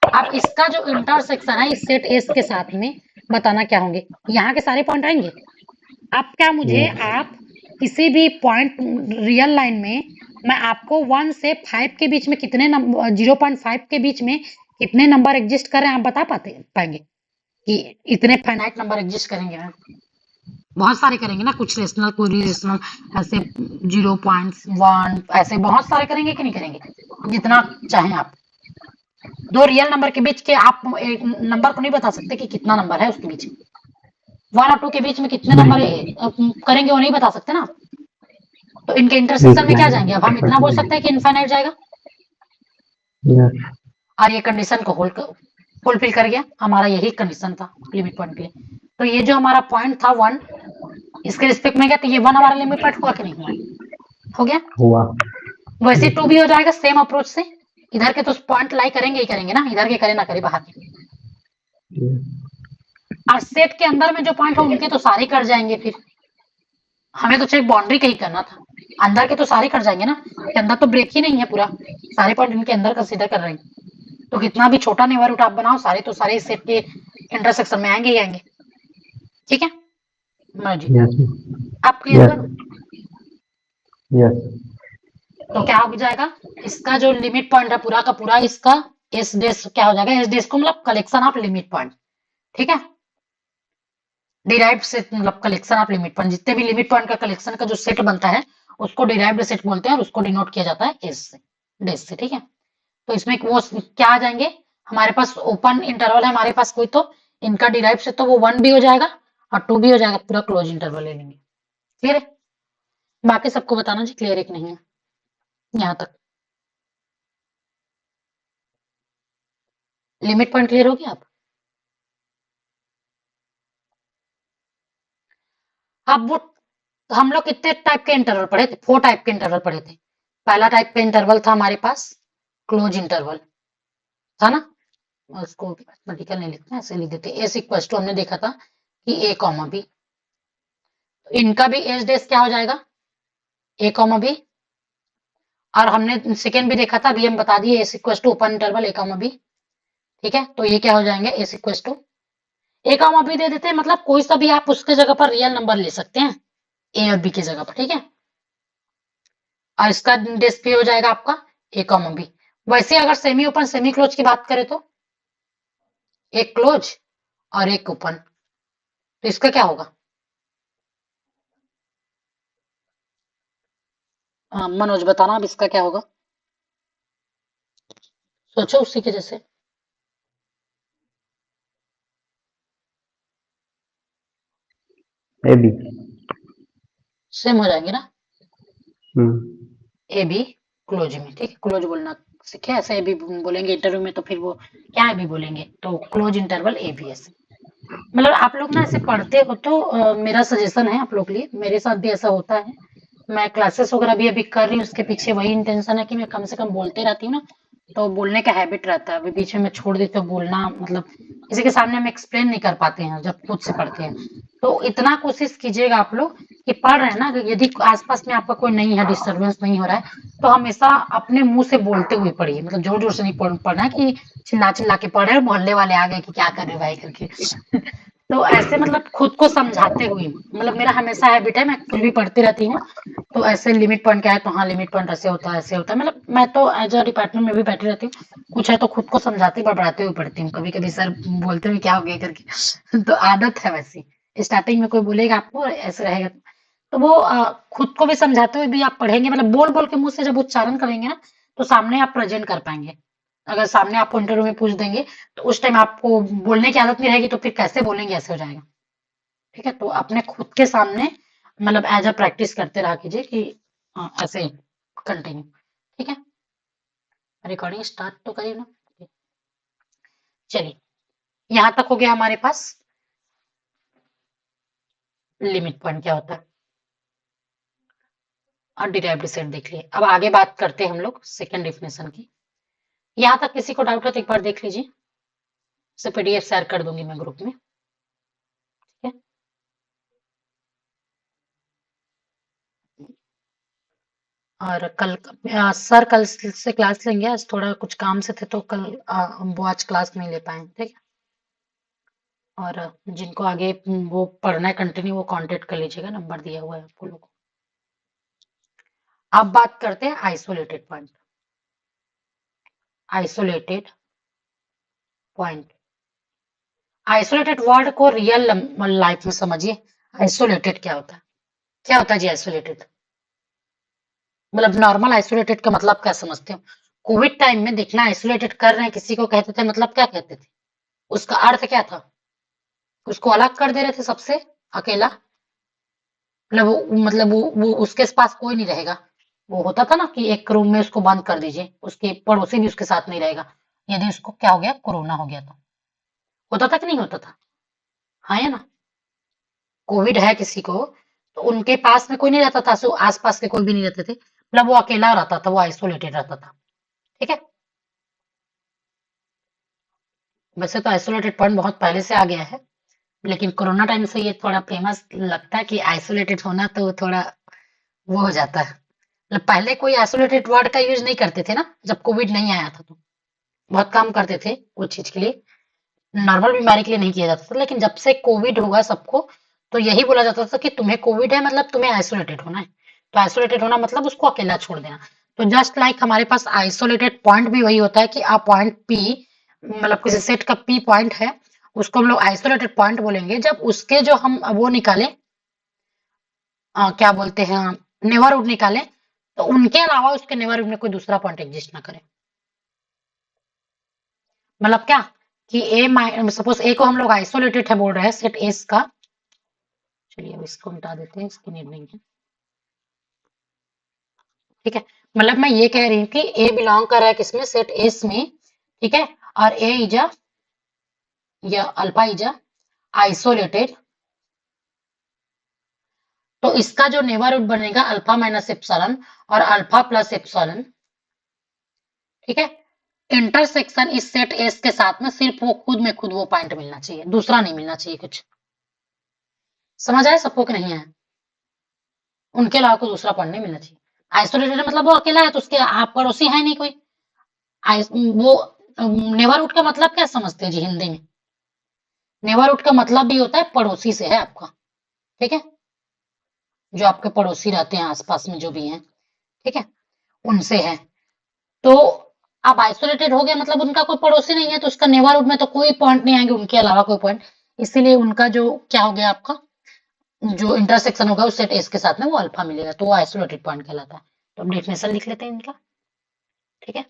अब इसका जो इंटरसेक्शन है इस सेट एस के साथ में बताना क्या होंगे, यहाँ के सारे पॉइंट आएंगे। अब क्या मुझे आप किसी भी पॉइंट रियल लाइन में मैं आपको 1 से 5 के बीच में कितने नंबर, 0.5 के बीच में कितने नंबर एग्जिस्ट कर रहे हैं आप बता पाएंगे कि इतने फाइनाइट नंबर एग्जिस्ट करेंगे मैम, बहुत सारे करेंगे ना, कुछ रेशनल कोई रेशनल ऐसे 0.1 ऐसे बहुत सारे करेंगे कि नहीं करेंगे, जितना चाहें आप। दो रियल नंबर के बीच के आप एक नंबर को नहीं बता सकते कि कितना नंबर है उसके बीच, 1 और 2 के बीच में कितने नंबर करेंगे वो नहीं बता सकते ना, तो इनके इंटरसेक्शन में क्या जाएंगे, अब हम इतना बोल सकते हैं कि इनफाइनाइट जाएगा, और ये कंडीशन को फुलफिल कर गया, हमारा यही कंडीशन था लिमिट पॉइंट के लिए। तो ये जो हमारा पॉइंट था 1 इसके रिस्पेक्ट में गया तो ये 1 हमारा लिमिट पॉइंट हुआ कि नहीं हुआ, हो गया हुआ। वैसे 2 भी हो जाएगा सेम अप्रोच से, इधर के तो पॉइंट लाई करेंगे ही करेंगे ना, इधर के करे ना करे बाहर के, और सेट के अंदर में जो पॉइंट हो उनके तो सारे कट जाएंगे, फिर हमें तो सिर्फ बाउंड्री का ही करना था, अंदर के तो सारे कट जाएंगे ना, के अंदर तो ब्रेक ही नहीं है पूरा, सारे पॉइंट इनके अंदर कंसीडर कर रहे हैं, तो कितना भी छोटा नेबरहुड आप बनाओ सारे तो सारे इस सेट के इंटरसेक्शन में आएंगे ही आएंगे, ठीक है जी। आप क्लियर करो, तो क्या हो जाएगा इसका जो लिमिट पॉइंट है पूरा का पूरा इसका एस डेस क्या हो जाएगा, एस डेस को मतलब कलेक्शन ऑफ लिमिट पॉइंट, ठीक है, डिराइव्ड सेट मतलब कलेक्शन ऑफ लिमिट पॉइंट, जितने भी लिमिट पॉइंट का कलेक्शन का जो सेट बनता है उसको डिराइव्ड सेट बोलते हैं और उसको डिनोट किया जाता है एस से, डेस से, ठीक है। तो इसमें वो क्या आ जाएंगे, हमारे पास ओपन इंटरवल है हमारे पास कोई, तो इनका डिराइव से तो वो 1 भी हो जाएगा और 2 भी हो जाएगा, पूरा क्लोज इंटरवल ले लेंगे, क्लियर है। बाकी सबको बताना जी क्लियर है कि नहीं है यहाँ तक, लिमिट पॉइंट क्लियर होगी आप। अब वो हम लोग कितने टाइप के इंटरवल पढ़े थे, 4 टाइप के इंटरवल पढ़े थे। पहला टाइप का इंटरवल था हमारे पास क्लोज इंटरवल था ना, उसको मैथमेटिकल नहीं लिखते ऐसे लिख देते, एस इक्वल्स टू हमने देखा था कि ए कॉमा बी, तो इनका भी एस डेस क्या हो जाएगा ए कॉमा बी, और हमने सेकेंड भी देखा था अभी हम बता दिए S equals to open interval A comma B, ठीक है, तो ये क्या हो जाएंगे S equals to A comma B दे देते हैं, मतलब कोई सा भी आप उसके जगह पर रियल नंबर ले सकते हैं ए और बी की जगह पर, ठीक है, और इसका डेस पे हो जाएगा आपका ए कॉमा बी। वैसे अगर सेमी ओपन सेमी क्लोज की बात करें तो एक क्लोज और एक ओपन, तो इसका क्या होगा मनोज बताना अब इसका क्या होगा, सोचो उसी के जैसे। ए बी सेम हो जाएंगे ना, ए बी क्लोज में, ठीक है, क्लोज बोलना सीखे, ऐसे ए बी बोलेंगे इंटरव्यू में तो फिर वो क्या ए बी बोलेंगे, तो closed interval A B S. मतलब आप लोग ना ऐसे पढ़ते हो तो मेरा सजेशन है आप लोग के लिए, मेरे साथ भी ऐसा होता है मैं क्लासेस वगैरह भी अभी कर रही हूँ, उसके पीछे वही इंटेंशन है कि मैं कम से कम बोलते रहती हूँ ना, तो बोलने का हैबिट रहता है। अभी बीच में मैं छोड़ दी तो बोलना मतलब किसी के सामने हम एक्सप्लेन नहीं कर पाते हैं जब खुद से पढ़ते हैं। तो इतना कोशिश कीजिएगा आप लोग कि पढ़ रहे हैं ना, अगर यदि आसपास में आपका कोई नहीं है, डिस्टरबेंस नहीं हो रहा है, तो हमेशा अपने मुंह से बोलते हुए पढ़िए। मतलब जोर जोर से नहीं पढ़ना है कि चिल्ला चिल्ला के पढ़ रहे हो, मोहल्ले वाले आ गए कि क्या कर रहे हो भाई करके। तो ऐसे मतलब खुद को समझाते हुए, मतलब मेरा हमेशा हैबिट है, मैं कुछ भी पढ़ती रहती हूँ तो ऐसे लिमिट पॉइंट क्या है, तो हाँ लिमिट पॉइंट ऐसे होता है ऐसे होता है। मतलब मैं तो एज अ डिपार्टमेंट में भी बैठी रहती हूँ, कुछ है तो खुद को समझाते पढ़ाते हुए पढ़ती हूँ। कभी कभी सर बोलते हुए क्या हो गया करके तो आदत है वैसी। स्टार्टिंग में कोई बोलेगा आपको ऐसे रहेगा, तो वो खुद को भी समझाते हुए भी आप पढ़ेंगे। मतलब बोल बोल के मुंह से जब उच्चारण करेंगे ना, तो सामने आप प्रेजेंट कर पाएंगे। अगर सामने आपको इंटरव्यू में पूछ देंगे तो उस टाइम आपको बोलने की आदत नहीं रहेगी, तो फिर कैसे बोलेंगे, ऐसे हो जाएगा। ठीक है, तो अपने खुद के सामने मतलब एज अ प्रैक्टिस करते रहा कीजिए कि ऐसे कंटिन्यू। ठीक है, रिकॉर्डिंग स्टार्ट तो करिए ना। चलिए, यहाँ तक हो गया हमारे पास लिमिट पॉइंट क्या होता है और डिराइव्ड सेट देख लिए। अब आगे बात करते हैं हम लोग सेकंड डेफिनेशन की। यहाँ तक किसी को डाउट है तो एक बार देख लीजिए, से पीडीएफ शेयर कर दूंगी मैं ग्रुप में। ठीक है, और कल सर कल से क्लास लेंगे, आज थोड़ा कुछ काम से थे तो कल वो आज क्लास नहीं ले पाए। ठीक है, और जिनको आगे वो पढ़ना है कंटिन्यू, वो कांटेक्ट कर लीजिएगा, नंबर दिया हुआ है आपको लोगों को। अब बात करते हैं isolated point. Isolated point, isolated word को रियल लाइफ में समझिए। आइसोलेटेड क्या होता है, क्या होता है जी आइसोलेटेड? मतलब नॉर्मल आइसोलेटेड का मतलब क्या समझते हो? कोविड टाइम में देखना, आइसोलेटेड कर रहे हैं किसी को कहते थे, मतलब क्या कहते थे? उसका अर्थ क्या था? उसको अलग कर दे रहे थे सबसे, अकेला। मतलब वो उसके पास कोई नहीं रहेगा। वो होता था ना कि एक रूम में उसको बंद कर दीजिए, उसके पड़ोसी भी उसके साथ नहीं रहेगा यदि उसको क्या हो गया, कोरोना हो गया। तो होता था कि नहीं होता था? हाँ या ना? कोविड है किसी को तो उनके पास में कोई नहीं रहता था, सो आसपास के कोई भी नहीं रहते थे, मतलब वो अकेला रहता था, वो आइसोलेटेड रहता था। ठीक है, वैसे तो आइसोलेटेड पॉइंट बहुत पहले से आ गया है, लेकिन कोरोना टाइम से ये थोड़ा फेमस लगता है कि आइसोलेटेड होना तो थोड़ा वो हो जाता है। मतलब पहले कोई आइसोलेटेड वर्ड का यूज नहीं करते थे ना, जब कोविड नहीं आया था तो बहुत काम करते थे कुछ चीज के लिए, नॉर्मल बीमारी के लिए नहीं किया जाता था। लेकिन जब से कोविड हुआ सबको, तो यही बोला जाता था कि तुम्हें कोविड है मतलब तुम्हें आइसोलेटेड होना है। तो आइसोलेटेड होना मतलब उसको अकेला छोड़ देना। तो जस्ट लाइक हमारे पास आइसोलेटेड पॉइंट भी वही होता है कि आ पॉइंट पी, मतलब किसी सेट का पी पॉइंट है, उसको हम लोग आइसोलेटेड पॉइंट बोलेंगे जब उसके जो हम वो निकालें, क्या बोलते हैं, नेबरहुड निकालें, तो उनके अलावा उसके नेबरहुड में कोई दूसरा पॉइंट एग्जिस्ट ना करे। मतलब क्या कि ए, सपोज ए को हम लोग आइसोलेटेड है बोल रहे हैं सेट एस का। चलिए अब इसको मिटा देते हैं, इसकी नीड नहीं है। ठीक है, मतलब मैं ये कह रही हूँ कि ए बिलोंग कर रहा है किसमें, सेट एस में। ठीक है, और ए इज या अल्फा इज आइसोलेटेड, तो इसका जो नेबरहुड बनेगा अल्फा माइनस एप्सिलॉन और अल्फा प्लस एप्सिलॉन। ठीक है, इंटरसेक्शन इस सेट एस के साथ में सिर्फ वो खुद में खुद वो पॉइंट मिलना चाहिए, दूसरा नहीं मिलना चाहिए कुछ। समझ आया सबको कि नहीं है? उनके अलावा कोई दूसरा पॉइंट नहीं मिलना चाहिए। आइसोलेटेड मतलब वो अकेला है, तो उसके आप पड़ोसी है नहीं कोई। वो नेबरहुड का मतलब क्या समझते हैं जी हिंदी में? नेबरहुड का मतलब भी होता है पड़ोसी से है आपका। ठीक है, जो आपके पड़ोसी रहते हैं आसपास में जो भी हैं, ठीक है, उनसे है। तो आप आइसोलेटेड हो गए मतलब उनका कोई पड़ोसी नहीं है, तो उसका नेबरहुड में तो कोई पॉइंट नहीं आएंगे उनके अलावा कोई पॉइंट। इसीलिए उनका जो क्या हो गया, आपका जो इंटरसेक्शन होगा उस सेट एस के साथ में वो अल्फा मिलेगा, तो वो आइसोलेटेड पॉइंट कहलाता है। तो अब डेफिनेशन लिख लेते हैं इनका। ठीक है,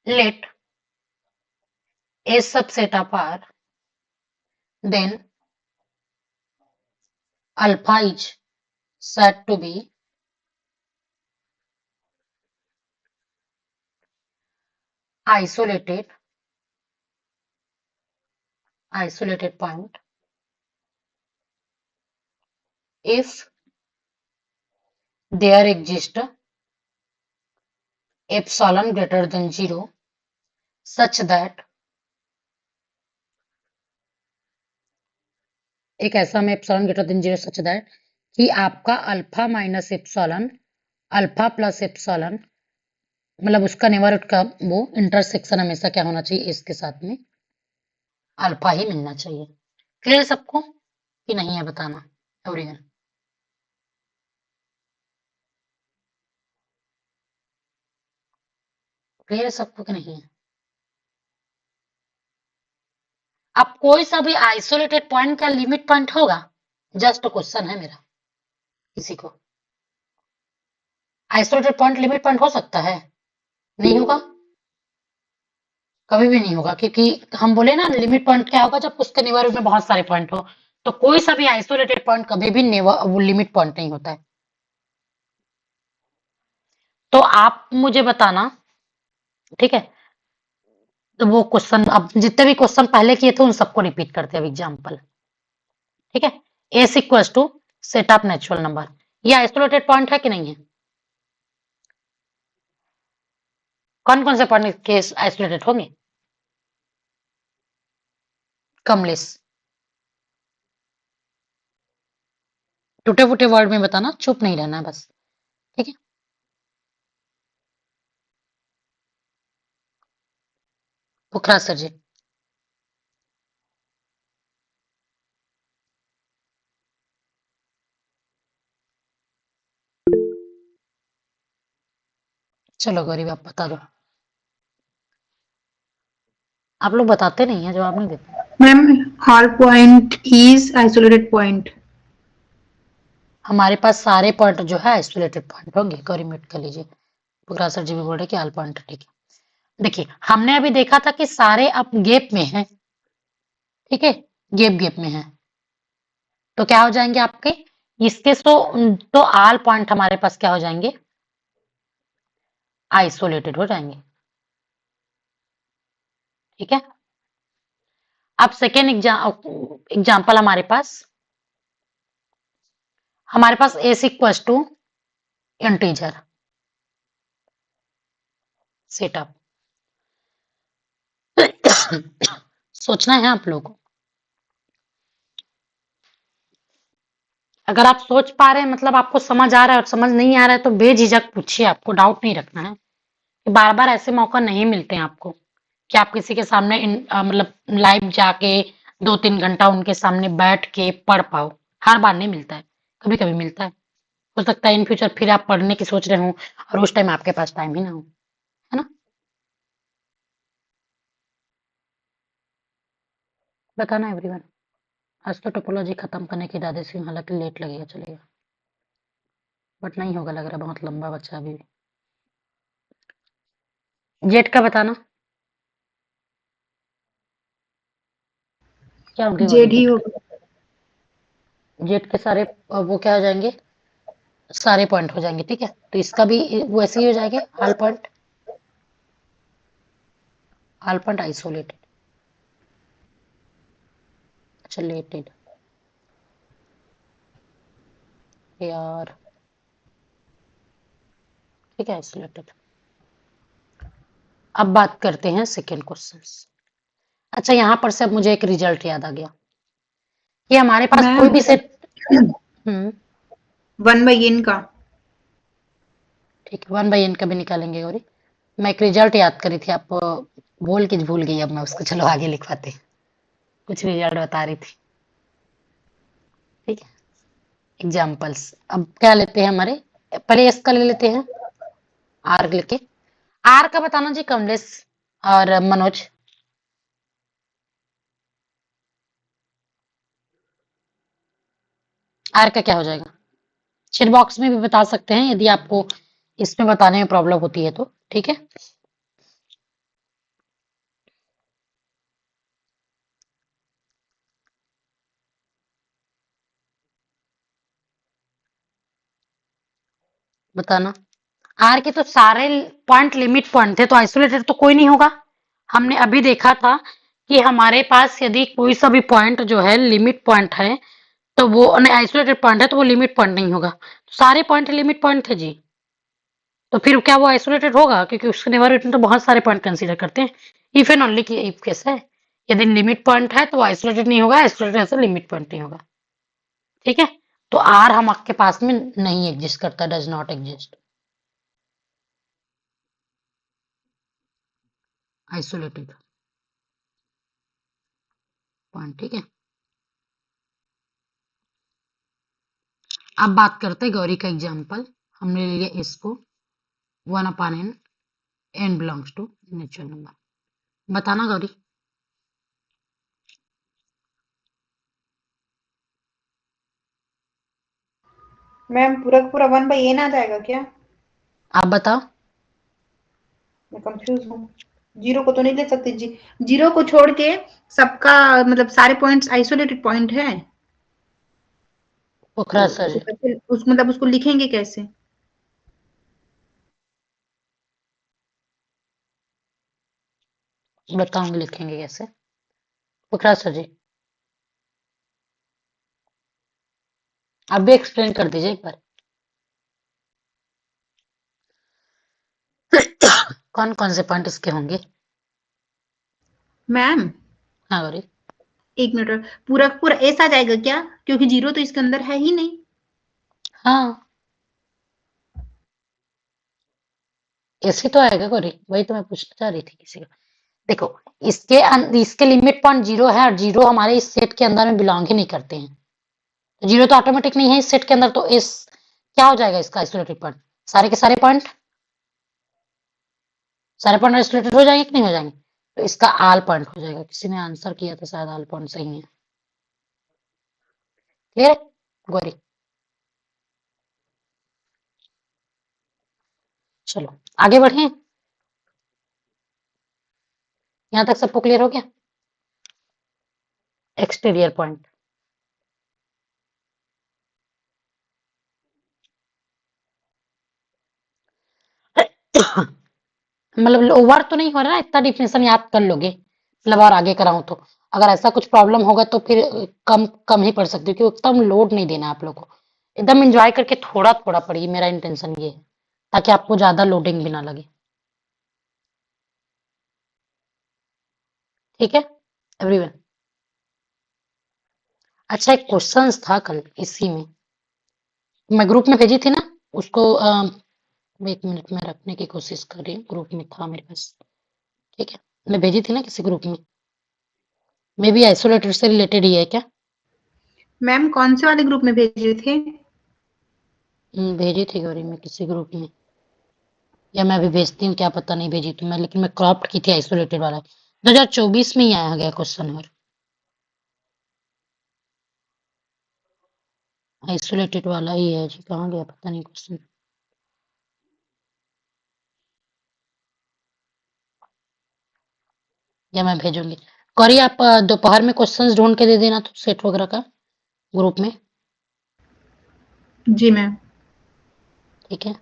late a subset of R, then alpha is said to be isolated point if there exist epsilon greater than 0 such that एक ऐसा में epsilon greater than 0 such that कि आपका alpha minus epsilon alpha plus epsilon मतलब उसका neighbourhood का वो intersection हमेशा क्या होना चाहिए, इसके साथ में अल्फा ही मिलना चाहिए। क्लियर सबको कि नहीं है बताना एवरीवन? क्लियर सबको कि नहीं है? अब कोई सा भी आइसोलेटेड पॉइंट का लिमिट पॉइंट होगा? जस्ट क्वेश्चन है मेरा, किसी को आइसोलेटेड पॉइंट लिमिट पॉइंट हो सकता है? नहीं होगा, कभी भी नहीं होगा, क्योंकि हम बोले ना लिमिट पॉइंट क्या होगा, जब उसके नेबरहुड में बहुत सारे पॉइंट हो। तो कोई सा भी आइसोलेटेड पॉइंट कभी भी वो लिमिट पॉइंट नहीं होता है। तो आप मुझे बताना, ठीक है? तो वो क्वेश्चन अब जितने भी क्वेश्चन पहले किए थे उन सबको रिपीट करते हैं अब एग्जाम्पल, ठीक है? S equals to set of natural number, ये आइसोलेटेड पॉइंट है कि नहीं है? कौन कौन से पॉइंट केस आइसोलेटेड होंगे? कमलेश, टूटे फूटे वर्ड में बताना, चुप नहीं रहना है बस, ठीक है? पुखराज सर जी। चलो गरीब आप बता दो, आप लोग बताते नहीं है, जवाब नहीं देते। Ma'am all point is isolated point. हमारे पास सारे पॉइंट जो है आइसोलेटेड पॉइंट होंगे, गौरी म्यूट कर लीजिए। पुखराज सर जी भी बोल रहे कि ऑल पॉइंट ठीक है। देखिए हमने अभी देखा था कि सारे अब गैप में हैं, ठीक है? गैप गैप में हैं, तो क्या हो जाएंगे आपके इसके? तो ऑल पॉइंट हमारे पास क्या हो जाएंगे? आइसोलेटेड हो जाएंगे, ठीक है? अब सेकेंड एग्जाम्पल हमारे पास S equals to integer setup. सोचना है आप लोगों को, अगर आप सोच पा रहे हैं मतलब आपको समझ आ रहा है, और समझ नहीं आ रहा है तो बेझिझक पूछिए, आपको डाउट नहीं रखना है। बार बार ऐसे मौका नहीं मिलते हैं आपको कि आप किसी के सामने मतलब लाइव जाके 2-3 घंटा उनके सामने बैठ के पढ़ पाओ, हर बार नहीं मिलता है, कभी कभी मिलता है। हो सकता है इन फ्यूचर फिर आप पढ़ने की सोच रहे हो और उस टाइम आपके पास टाइम ही ना हो, है ना? बताना एवरीवन। आज तो टोपोलॉजी खत्म करने की दादी सी, हालांकि लेट लगेगा चलेगा, बट नहीं होगा लग रहा, बहुत लंबा बच्चा अभी। जेट का बताना क्या होगी? जेड ही होगा। जेट के सारे वो क्या हो जाएंगे? सारे पॉइंट हो जाएंगे, ठीक है? तो इसका भी वैसे ही हो जाएंगे, ऑल पॉइंट आइसोलेटेड, आइसोलेटेड यार, ठीक है? आइसोलेटेड। अब बात करते हैं सेकेंड क्वेश्चन। अच्छा यहाँ पर से अब मुझे एक रिजल्ट याद आ गया कि हमारे पास कोई भी सेट 1/n का, ठीक है 1/n का भी निकालेंगे। और मैं एक रिजल्ट याद करी थी, आप भूल गई, अब मैं उसको चलो आगे लिखवाते, कुछ रिजल्ट बता रही थी, ठीक है? एग्जाम्पल्स अब क्या लेते हैं हमारे, पहले एस का ले लेते हैं, आर लेके। आर का बताना जी कमलेश और मनोज। आर का क्या हो जाएगा? चैट बॉक्स में भी बता सकते हैं यदि आपको इसमें बताने में प्रॉब्लम होती है तो, ठीक है? बताना। आर के तो सारे पॉइंट लिमिट पॉइंट थे, तो आइसोलेटेड तो कोई नहीं होगा। हमने अभी देखा था कि हमारे पास यदि कोई सा भी पॉइंट जो है लिमिट पॉइंट है तो वो आइसोलेटेड पॉइंट है तो वो लिमिट पॉइंट नहीं होगा। सारे पॉइंट लिमिट पॉइंट थे जी। तो फिर क्या वो आइसोलेटेड होगा? क्योंकि उसके नेबरहुड में तो बहुत सारे पॉइंट कंसीडर करते हैं। इफ एंड ओनली की इफ केस है। यदि लिमिट पॉइंट है तो आइसोलेटेड नहीं होगा, आइसोलेटेड है तो लिमिट पॉइंट नहीं होगा। ठीक है? तो आर हम आपके पास में नहीं एग्जिस्ट करता, does not exist. Isolated point. ठीक है, अब बात करते हैं गौरी का एग्जाम्पल। हमने ले लिया इसको 1/n, n belongs to natural number. बताना गौरी। मैम पूरा का पूरा 1/n आ जाएगा क्या? आप बताओ। मैं कंफ्यूज हूँ। जीरो को तो नहीं ले सकते जी। जीरो को छोड़ के सबका मतलब सारे पॉइंट्स आइसोलेटेड पॉइंट है। पोखरा तो सर उस मतलब उसको लिखेंगे कैसे? बताऊंगी लिखेंगे कैसे। पोखरा सर जी आप भी एक्सप्लेन कर दीजिए एक बार। कौन कौन से पॉइंट इसके होंगे? मैम हाँ गौरी। एक मिनट और, पूरा का पूरा एस आ जाएगा क्या? क्योंकि जीरो तो इसके अंदर है ही नहीं। हाँ ऐसे तो आएगा गौरी, वही तो मैं पूछना चाह रही थी किसी का। देखो, इसके लिमिट पॉइंट जीरो है और जीरो हमारे इस सेट के अंदर में बिलोंग ही नहीं करते हैं। तो जीरो तो ऑटोमेटिक नहीं है इस सेट के अंदर, तो इस क्या हो जाएगा इसका आइसोलेटेड पॉइंट? सारे के सारे पॉइंट आइसोलेटेड हो जाएंगे कि नहीं हो जाएंगे? तो इसका आल पॉइंट हो जाएगा। किसी ने आंसर किया था शायद, आल पॉइंट सही है। क्लियर गौरी? चलो आगे बढ़े। यहां तक सबको क्लियर हो गया? Exterior point. मतलब ओवर तो नहीं हो रहा ना, इतना डिफिनेशन याद कर लोगे मतलब, और आगे कराऊं तो अगर ऐसा कुछ प्रॉब्लम होगा तो फिर कम कम ही पढ़ सकती हूँ, क्योंकि एकदम लोड नहीं देना आप लोग को। एकदम एंजॉय करके थोड़ा थोड़ा पढ़िए, मेरा इंटेंशन ये है, ताकि आपको ज्यादा लोडिंग भी ना लगे। ठीक है एवरीवन? अच्छा एक क्वेश्चन था कल इसी में, मैं ग्रुप में भेजी थी ना उसको। एक मिनट में रखने की कोशिश कर रही हूँ, ग्रुप में था मेरे पास। ठीक है, मैं भेजी थी ना किसी ग्रुप में, मे बी आइसोलेटेड से रिलेटेड ही है क्या? मैम कौन से वाले ग्रुप में भेजे थे? भेजी थी गौरी मैं किसी ग्रुप में, या मैं अभी भेजती हूँ, क्या पता नहीं भेजी तो मैं, लेकिन मैं क्रॉप्ड की थी आइसोलेटेड वाला। 2024 में ही आया गया क्वेश्चन, और आइसोलेटेड वाला ही है जी। कहाँ गया पता नहीं क्वेश्चन। या मैं भेजूंगी। गौरी आप दोपहर में क्वेश्चंस ढूंढ के दे देना तो सेट वगैरह का ग्रुप में। जी मैम। ठीक है,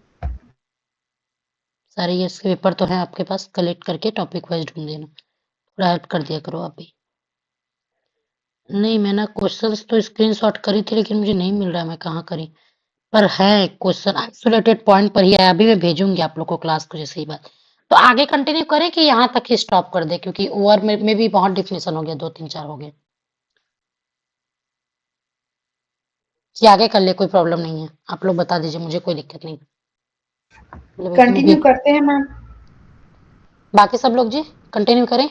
सारे ये इसके पेपर तो हैं आपके पास, कलेक्ट करके टॉपिक वाइज ढूंढ देना, थोड़ा हेल्प कर दिया करो आप भी। नहीं मैं ना क्वेश्चंस तो स्क्रीनशॉट करी थी, लेकिन मुझे नहीं मिल रहा, मैं कहाँ करी। पर है क्वेश्चन आइसोलेटेड पॉइंट पर ही है, अभी मैं भेजूंगी आप लोग को क्लास को जैसे ही बात। तो आगे कंटिन्यू करें कि यहाँ तक ही स्टॉप कर दे, क्योंकि ओवर में भी बहुत डिफिनेशन हो गया, 2 3 4 हो गए। कि आगे कर ले, कोई प्रॉब्लम नहीं है, आप लोग बता दीजिए, मुझे कोई दिक्कत नहीं। मतलब इसमें भी कंटिन्यू करते हैं मैम। बाकी सब लोग जी कंटिन्यू करें।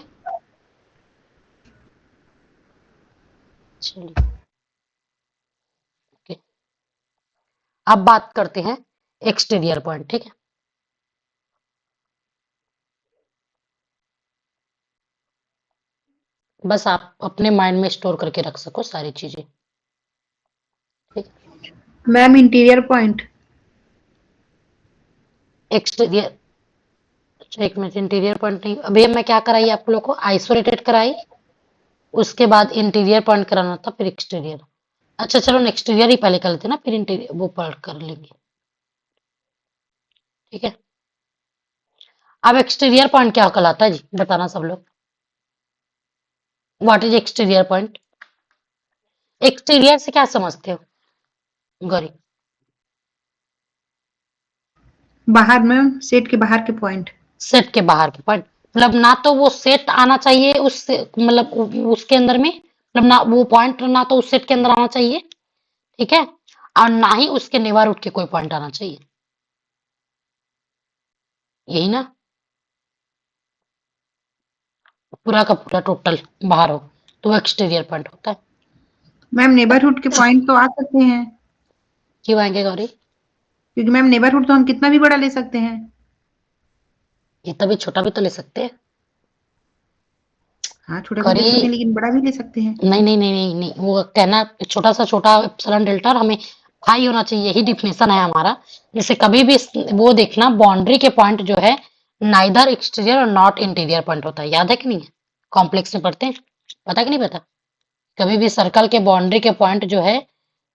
चलिए ओके, अब बात करते हैं एक्सटीरियर पॉइंट। ठीक है, बस आप अपने माइंड में स्टोर करके रख सको सारी चीजें। ठीक है, मैम इंटीरियर पॉइंट। एक्सटीरियर। अच्छा एक मिनट, इंटीरियर पॉइंट नहीं, अभी मैं क्या कराई आप लोग को, आइसोलेटेड कराई, उसके बाद इंटीरियर पॉइंट कराना था, फिर एक्सटीरियर। अच्छा चलो एक्सटीरियर ही पहले कर लेते हैं ना, फिर इंटीरियर वो पढ़ कर लेंगे। ठीक है, अब एक्सटीरियर पॉइंट क्या कहलाता है जी, बताना सब लोग। What is exterior point? Exterior से क्या समझते हो गौरी? बाहर में सेट के बाहर के पॉइंट। सेट के बाहर के पॉइंट मतलब ना तो वो सेट आना चाहिए उस मतलब उसके अंदर में, मतलब ना वो पॉइंट ना तो उस सेट के अंदर आना चाहिए, ठीक है, और ना ही उसके नेवर उठ के कोई पॉइंट आना चाहिए, यही ना, पूरा का पूरा टोटल बाहर हो तो वो एक्सटीरियर पॉइंट होता है। मैम नेबरहुड के पॉइंट तो आ सकते हैं, क्यों आएंगे गौरी? क्योंकि मैम नेबरहुड तो हम कितना भी बड़ा ले सकते हैं। ये तभी छोटा भी तो ले सकते हैं हाँ, छोटा भी ले गौरी। सकते हैं लेकिन बड़ा भी ले सकते हैं। नहीं नहीं नहीं नहीं नहीं, वो कहना छोटा सा छोटा एप्सिलॉन डेल्टा और हमें हाई होना चाहिए, यही डिफिनेशन है हमारा। जैसे कभी भी वो देखना बाउंड्री के पॉइंट जो है नाइदर एक्सटीरियर और नॉट इंटीरियर पॉइंट होता है, याद है कि नहीं है? कॉम्प्लेक्स में पढ़ते हैं, पता कि नहीं पता? कभी भी सर्कल के बाउंड्री के पॉइंट जो है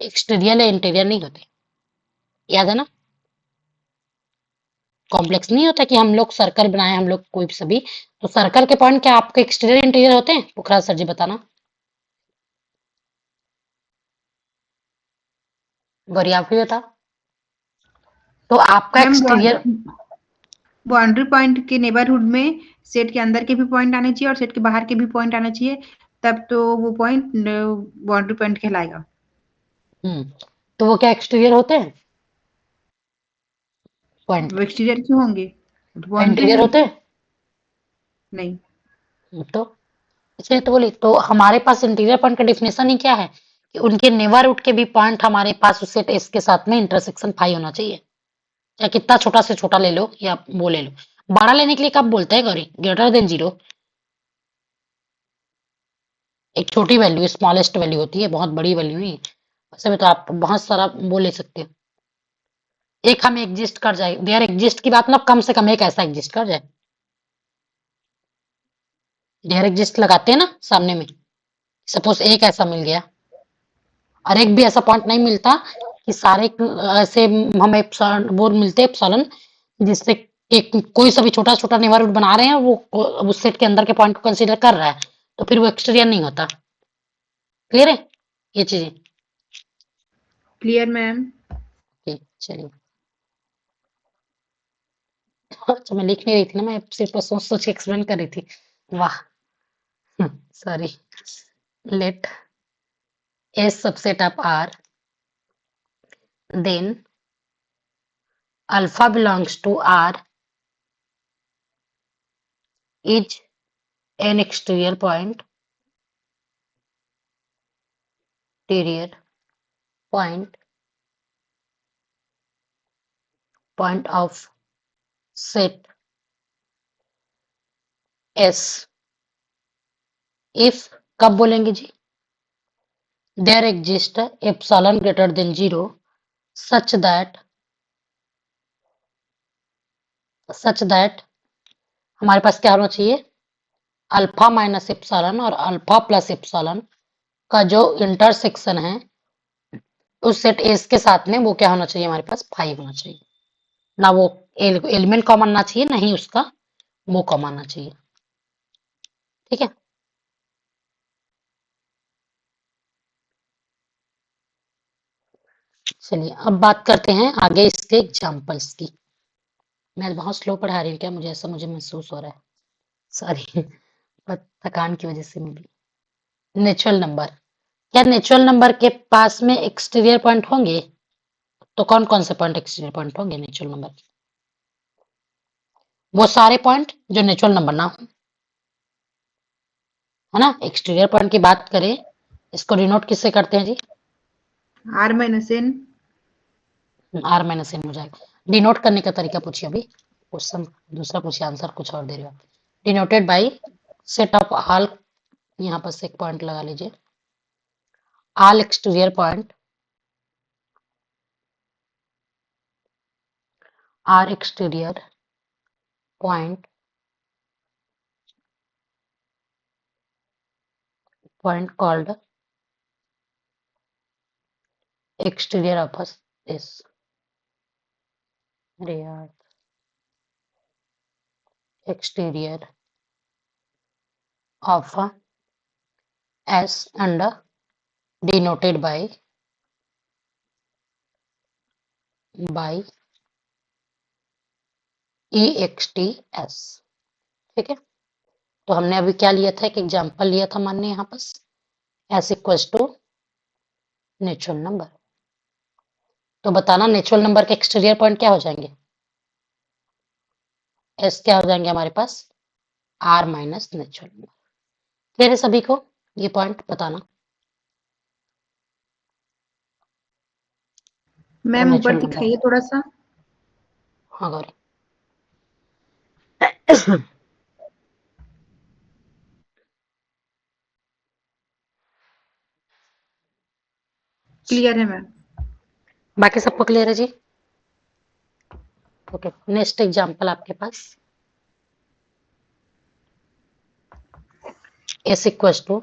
एक्सटीरियर या इंटीरियर नहीं होते, याद है ना? कॉम्प्लेक्स नहीं होता कि हम लोग सर्कल बनाए, हम लोग कोई भी सभी, तो सर्कल के पॉइंट क्या आपके एक्सटीरियर इंटीरियर होते हैं? पुखराज सर जी बताना, गौरी आप ही बताओ। तो आपका मैम एक्सटीरियर, बाउंड्री पॉइंट के नेबरहुड में सेट के अंदर के भी पॉइंट आने चाहिए और सेट के बाहर के भी पॉइंट आने चाहिए, तब तो वो पॉइंट बाउंड्री पॉइंट कहलाएगा। तो वो क्या एक्सटीरियर होते हैं पॉइंट? वो एक्सटीरियर क्यों होंगे, तो बाउंड्री इंटीरियर है। होते हैं? नहीं। तो इसलिए तो बोली, तो हमारे पास इंटीरियर पॉइंट का डिफिनेशन ही क्या है कि उनके नेवर उठ के भी पॉइंट हमारे पास उस सेट एस के साथ में इंटरसेक्शन फाई होना चाहिए, चाहे कितना छोटा से छोटा ले लो या वो ले लो। बड़ा लेने के लिए कब बोलते हैं गौरी? Greater than zero. एक छोटी वैल्यू स्मॉलेस्ट वैल्यू होती है, बहुत बड़ी वैल्यू नहीं। वैसे में तो आप बहुत सारा वो ले सकते हो। एक हमें एग्जिस्ट कर जाए, देयर एग्जिस्ट की बात, मतलब कम से कम एक ऐसा एग्जिस्ट कर जाए, देयर एग्जिस्ट लगाते हैं ना सामने में, सपोज एक ऐसा मिल गया और एक भी ऐसा पॉइंट नहीं मिलता कि सारे ऐसे हमें वो मिलते हैं एप्सिलॉन जिससे एक कोई सा भी छोटा छोटा नेबरहुड बना रहे हैं वो उस सेट के अंदर के पॉइंट को कंसीडर कर रहा है, तो फिर वो एक्सटीरियर नहीं होता। क्लियर है ये चीजें? Clear ma'am. ठीक, चलिए। अच्छा मैं लिख नहीं रही थी ना, मैं सिर्फ सोच सोच के एक्सप्लेन कर रही थी। वाह, sorry. Let A subset of R then alpha belongs to R is an exterior point of set S if, कब बोलेंगे जी? there exists epsilon greater than 0 such that हमारे पास क्या होना चाहिए? अल्फा माइनस एप्सिलॉन और अल्फा प्लस एप्सिलॉन का जो intersection है उस सेट एस के साथ में वो क्या होना चाहिए? हमारे पास 5 होना चाहिए। ना वो एलिमेंट कॉमन आना चाहिए, ना ही उसका वो कॉमन आना चाहिए, ठीक है। चलिए अब बात करते हैं आगे इसके एग्जाम्पल्स की। मैं बहुत स्लो पढ़ा रही हूँ क्या? मुझे ऐसा मुझे महसूस हो रहा है, सॉरी। बस थकान की वजह से भी। नेचुरल नंबर, क्या नेचुरल नंबर के पास में एक्सटीरियर पॉइंट होंगे? तो कौन कौन से पॉइंट एक्सटीरियर पॉइंट होंगे नेचुरल नंबर के? वो सारे पॉइंट जो नेचुरल नंबर ना हो, है ना। एक्सटीरियर पॉइंट की बात करें, इसको डिनोट किससे करते हैं जी? R minus N. R minus N हो जाएगा। डिनोट करने का तरीका पूछिए अभी, क्वेश्चन दूसरा पूछिए, आंसर कुछ और दे रहे हो आप। Denoted by set of all, यहाँ पर से एक पॉइंट लगा लीजिए, all exterior point are exterior point called exterior of this, अरे यार, exterior of S and denoted by EXTS। ठीक है, तो हमने अभी क्या लिया था, एक एग्जांपल लिया था, मानने यहाँ पर S equals to natural number. तो बताना नेचुरल नंबर के एक्सटीरियर पॉइंट क्या हो जाएंगे, S क्या हो जाएंगे हमारे पास, R minus natural number. Clear है सभी को, ये पॉइंट बताना। मैम ऊपर नेचुरल नंबर, दिखाइए थोड़ा सा। हाँ गौरी। क्लियर है मैम। बाकी सबको क्लियर है जी। ओके, नेक्स्ट एग्जांपल आपके पास S equals to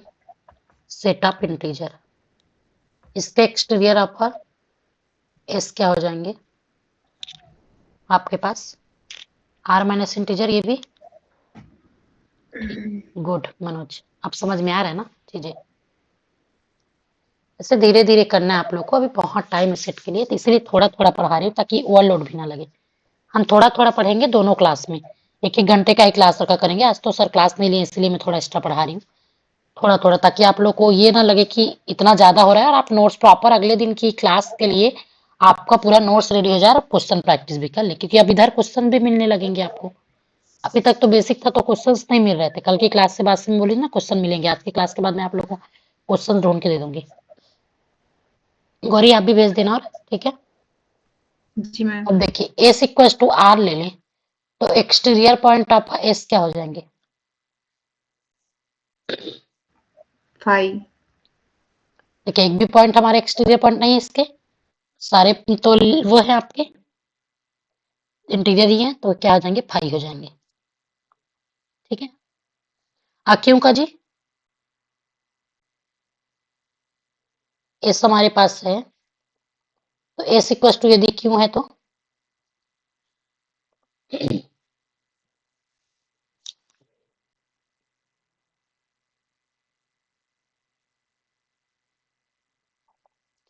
set of integer. इसके एक्सटीरियर ऑफ S क्या हो जाएंगे आपके पास, R माइनस इंटीजर, ये भी गुड मनोज, अब समझ में आ रहा है ना चीजें। ऐसे धीरे धीरे करना है आप लोग को, अभी बहुत टाइम है सेट के लिए, तो इसलिए थोड़ा थोड़ा पढ़ा रही हूँ ताकि ओवरलोड भी ना लगे। हम थोड़ा थोड़ा पढ़ेंगे दोनों क्लास में, एक एक घंटे का ही क्लास रखा करेंगे। आज तो सर क्लास नहीं लिए इसलिए मैं थोड़ा एक्स्ट्रा पढ़ा रही हूँ, थोड़ा थोड़ा, ताकि आप लोग को ये ना लगे कि इतना ज्यादा हो रहा है, और आप नोट्स प्रॉपर अगले दिन की क्लास के लिए आपका पूरा नोट्स रेडी हो जाए और क्वेश्चन प्रैक्टिस भी कर ले, क्योंकि अब इधर क्वेश्चन भी मिलने लगेंगे आपको। अभी तक तो बेसिक था तो क्वेश्चंस नहीं मिल रहे थे, कल की क्लास से बाद से मैं बोली ना क्वेश्चन मिलेंगे, आज की क्लास के बाद मैं आप लोगों को क्वेश्चन ढूंढ के दे दूंगी। गौरी आप भी भेज देना, और ठीक है। जी मैम। अब देखिए S इक्वल्स टू R ले लें, तो एक्सटीरियर पॉइंट ऑफ S क्या हो जाएंगे, 5। देखिए एक भी पॉइंट हमारे एक्सटीरियर पॉइंट नहीं है, इसके सारे तो वो है आपके इंटीरियर ही है, तो क्या हो जाएंगे, 5 हो जाएंगे। ठीक है, क्यों का जी, S हमारे पास है, तो S इक्वल्स टू यदि क्यों है तो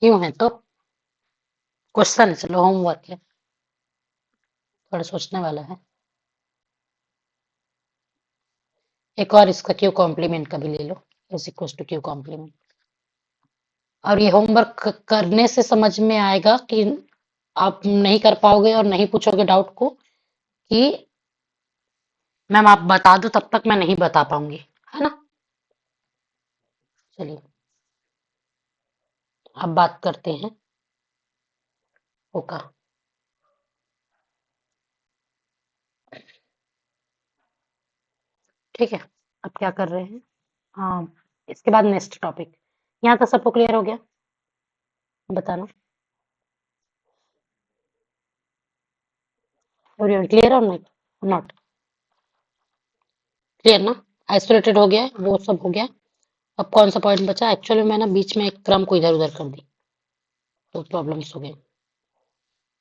क्यों है तो क्वेश्चन, चलो होमवर्क है, थोड़ा सोचने वाला है। एक और इसका क्यू कॉम्प्लीमेंट का भी ले लो, S equals to Q complement. और ये होमवर्क करने से समझ में आएगा कि आप नहीं कर पाओगे और नहीं पूछोगे डाउट को कि मैम आप बता दो, तब तक मैं नहीं बता पाऊंगी, है ना। चलिए अब बात करते हैं ओका। ठीक है, अब क्या कर रहे हैं, हाँ इसके बाद नेक्स्ट टॉपिक। यहाँ तक सबको क्लियर हो गया, बताना क्लियर और नॉट क्लियर ना। आइसोलेटेड हो गया, वो सब हो गया। अब कौन सा पॉइंट बचा, एक्चुअली मैं ना बीच में एक क्रम को इधर उधर कर दी तो प्रॉब्लम्स हो गई।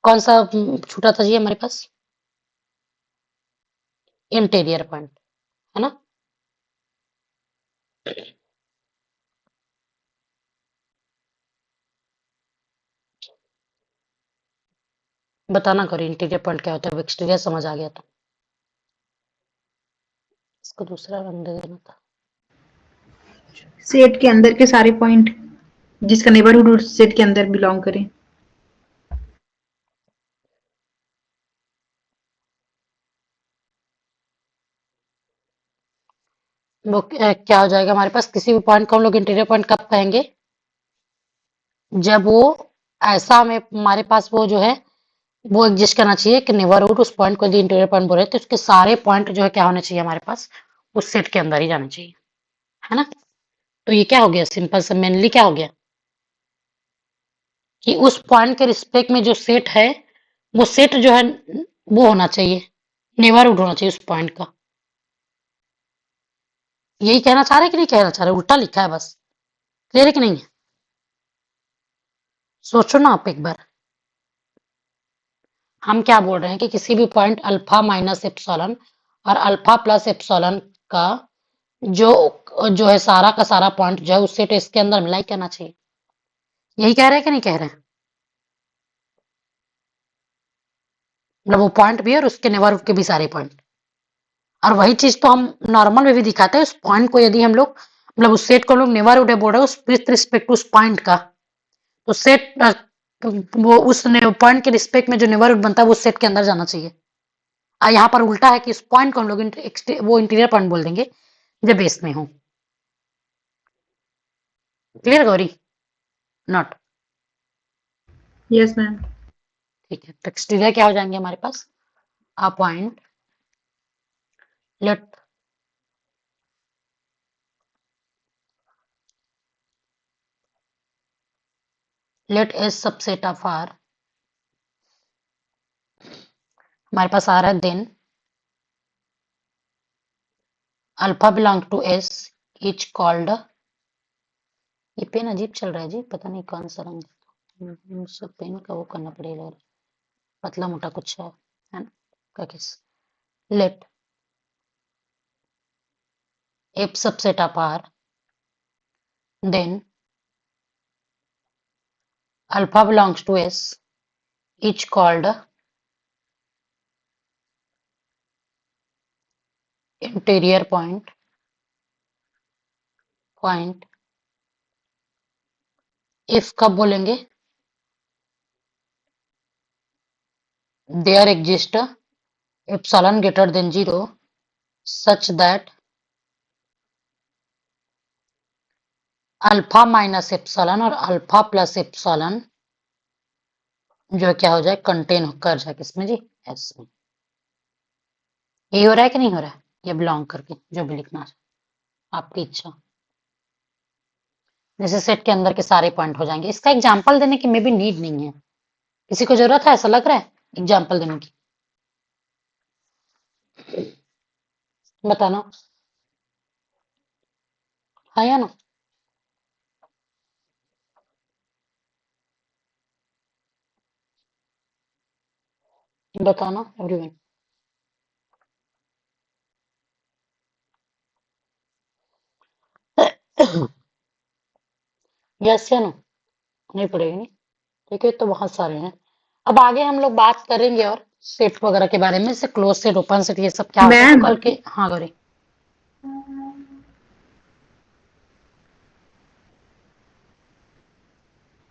कौन सा छूटा था जी हमारे पास, इंटीरियर पॉइंट, है ना। बताना करो इंटीरियर पॉइंट क्या होता है, एक्सटीरियर समझ आ गया तो इसको दूसरा रंग दे देना था। सेट के अंदर के सारे पॉइंट जिसका नेबरहुड उस सेट के अंदर बिलोंग करे। वो क्या हो जाएगा हमारे पास, किसी भी पॉइंट को हम लोग इंटीरियर पॉइंट कब कहेंगे, जब वो ऐसा में हमारे पास वो जो है वो एग्जिस्ट करना चाहिए कि नेबरहुड उस पॉइंट को यदि इंटीरियर पॉइंट बोल रहे हैं तो उसके सारे पॉइंट जो है क्या होने चाहिए हमारे पास, उस सेट के अंदर ही जाने चाहिए, है ना। तो ये क्या हो गया, सिंपल से मेनली क्या हो गया कि उस पॉइंट के रिस्पेक्ट में जो सेट है, वो सेट जो है वो होना चाहिए, नेबरहुड होना चाहिए उस पॉइंट का। यही कहना चाह रहे कि नहीं कहना चाह रहे, उल्टा लिखा है बस, क्लियर है कि नहीं है, सोचो ना आप एक बार। हम क्या बोल रहे हैं कि किसी भी पॉइंट अल्फा माइनस एप्सिलॉन और अल्फा प्लस एप्सिलॉन का जो जो है सारा का सारा पॉइंट जो है उस सेट इसके अंदर मिलाई करना चाहिए, यही कह रहे हैं कि नहीं कह रहे हैं? मतलब वो पॉइंट भी और उसके नेबरहुड के भी सारे पॉइंट। और वही चीज तो हम नॉर्मल में भी दिखाते हैं। उस पॉइंट को यदि हम लोग मतलब उस सेट को हम लोग नेबरहुड बोल रहे हैं उस विथ रिस्पेक्ट टू उस पॉइंट का, तो सेट वो उस पॉइंट के रिस्पेक्ट में जो नेबरहुड बनता है वो सेट के अंदर जाना चाहिए। यहाँ पर उल्टा है कि इस पॉइंट को हम लोग वो इंटीरियर पॉइंट बोल देंगे जब बेस में हो। Clear Gauri? Not? Yes ma'am. ठीक है, तो एक्सटीरियर क्या हो जाएंगे हमारे पास? A point let S subset of R, हमारे पास आ रहा है then alpha belong to S is called, ये पेन अजीब चल रहा है जी, पता नहीं कौन सा रंग, मुझसे पेन का वो करना पड़ेगा, पतला मोटा कुछ है ना का किस। Let F subset of R then alpha belongs to S is called interior point if कब बोलेंगे? There exist epsilon greater than 0 such that alpha minus epsilon और अल्फा प्लस एप्सिलॉन जो क्या हो जाए कंटेन कर जाए किसमें जी? एस में। यही हो रहा है कि नहीं हो रहा है? ये बिलोंग करके जो भी लिखना है आपकी इच्छा, जैसे सेट के अंदर के सारे पॉइंट हो जाएंगे। इसका एग्जांपल देने की मे भी नीड नहीं है, किसी को जरूरत है ऐसा लग रहा है एग्जांपल देने की? बताना, हाँ या ना? बताना एवरीवन। यस या नो? नहीं पड़ेगी नहीं, ठीक है, तो बहुत सारे हैं। अब आगे हम लोग बात करेंगे और सेट वगैरह के बारे में, जैसे क्लोज सेट, ओपन सेट, ये सब क्या होता है तो मैम कल के। हाँ गौरी?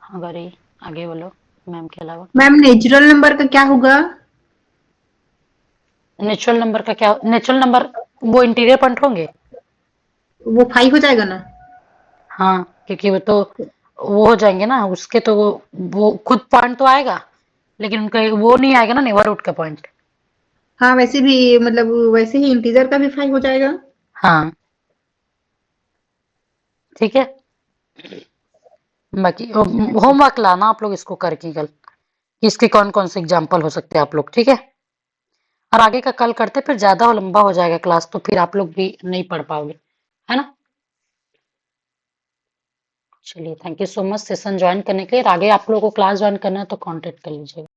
हाँ गौरी, आगे बोलो मैम के अलावा। मैम नेचुरल नंबर का क्या होगा? नेचुरल नंबर का क्या? नेचुरल नंबर वो इंटीरियर पॉइंट होंगे। वो 5 हो जाएगा ना? हाँ, क्योंकि वो हो जाएंगे ना उसके, तो वो खुद पॉइंट तो आएगा लेकिन उनका वो नहीं आएगा ना नेबरहुड का पॉइंट। हाँ वैसे भी मतलब वैसे ही इंटीजर का भी 5 हो जाएगा। हाँ ठीक है, बाकी होमवर्क लाना आप लोग इसको करके कल कि इसके कौन कौन से एग्जाम्पल हो सकते हैं आप लोग, ठीक है। और आगे का कल करते फिर ज्यादा लंबा हो जाएगा क्लास, तो फिर आप लोग भी नहीं पढ़ पाओगे, है ना। चलिए, thank you so much session join करने के लिए। और आगे आप लोगों को क्लास ज्वाइन करना है तो कांटेक्ट कर लीजिएगा।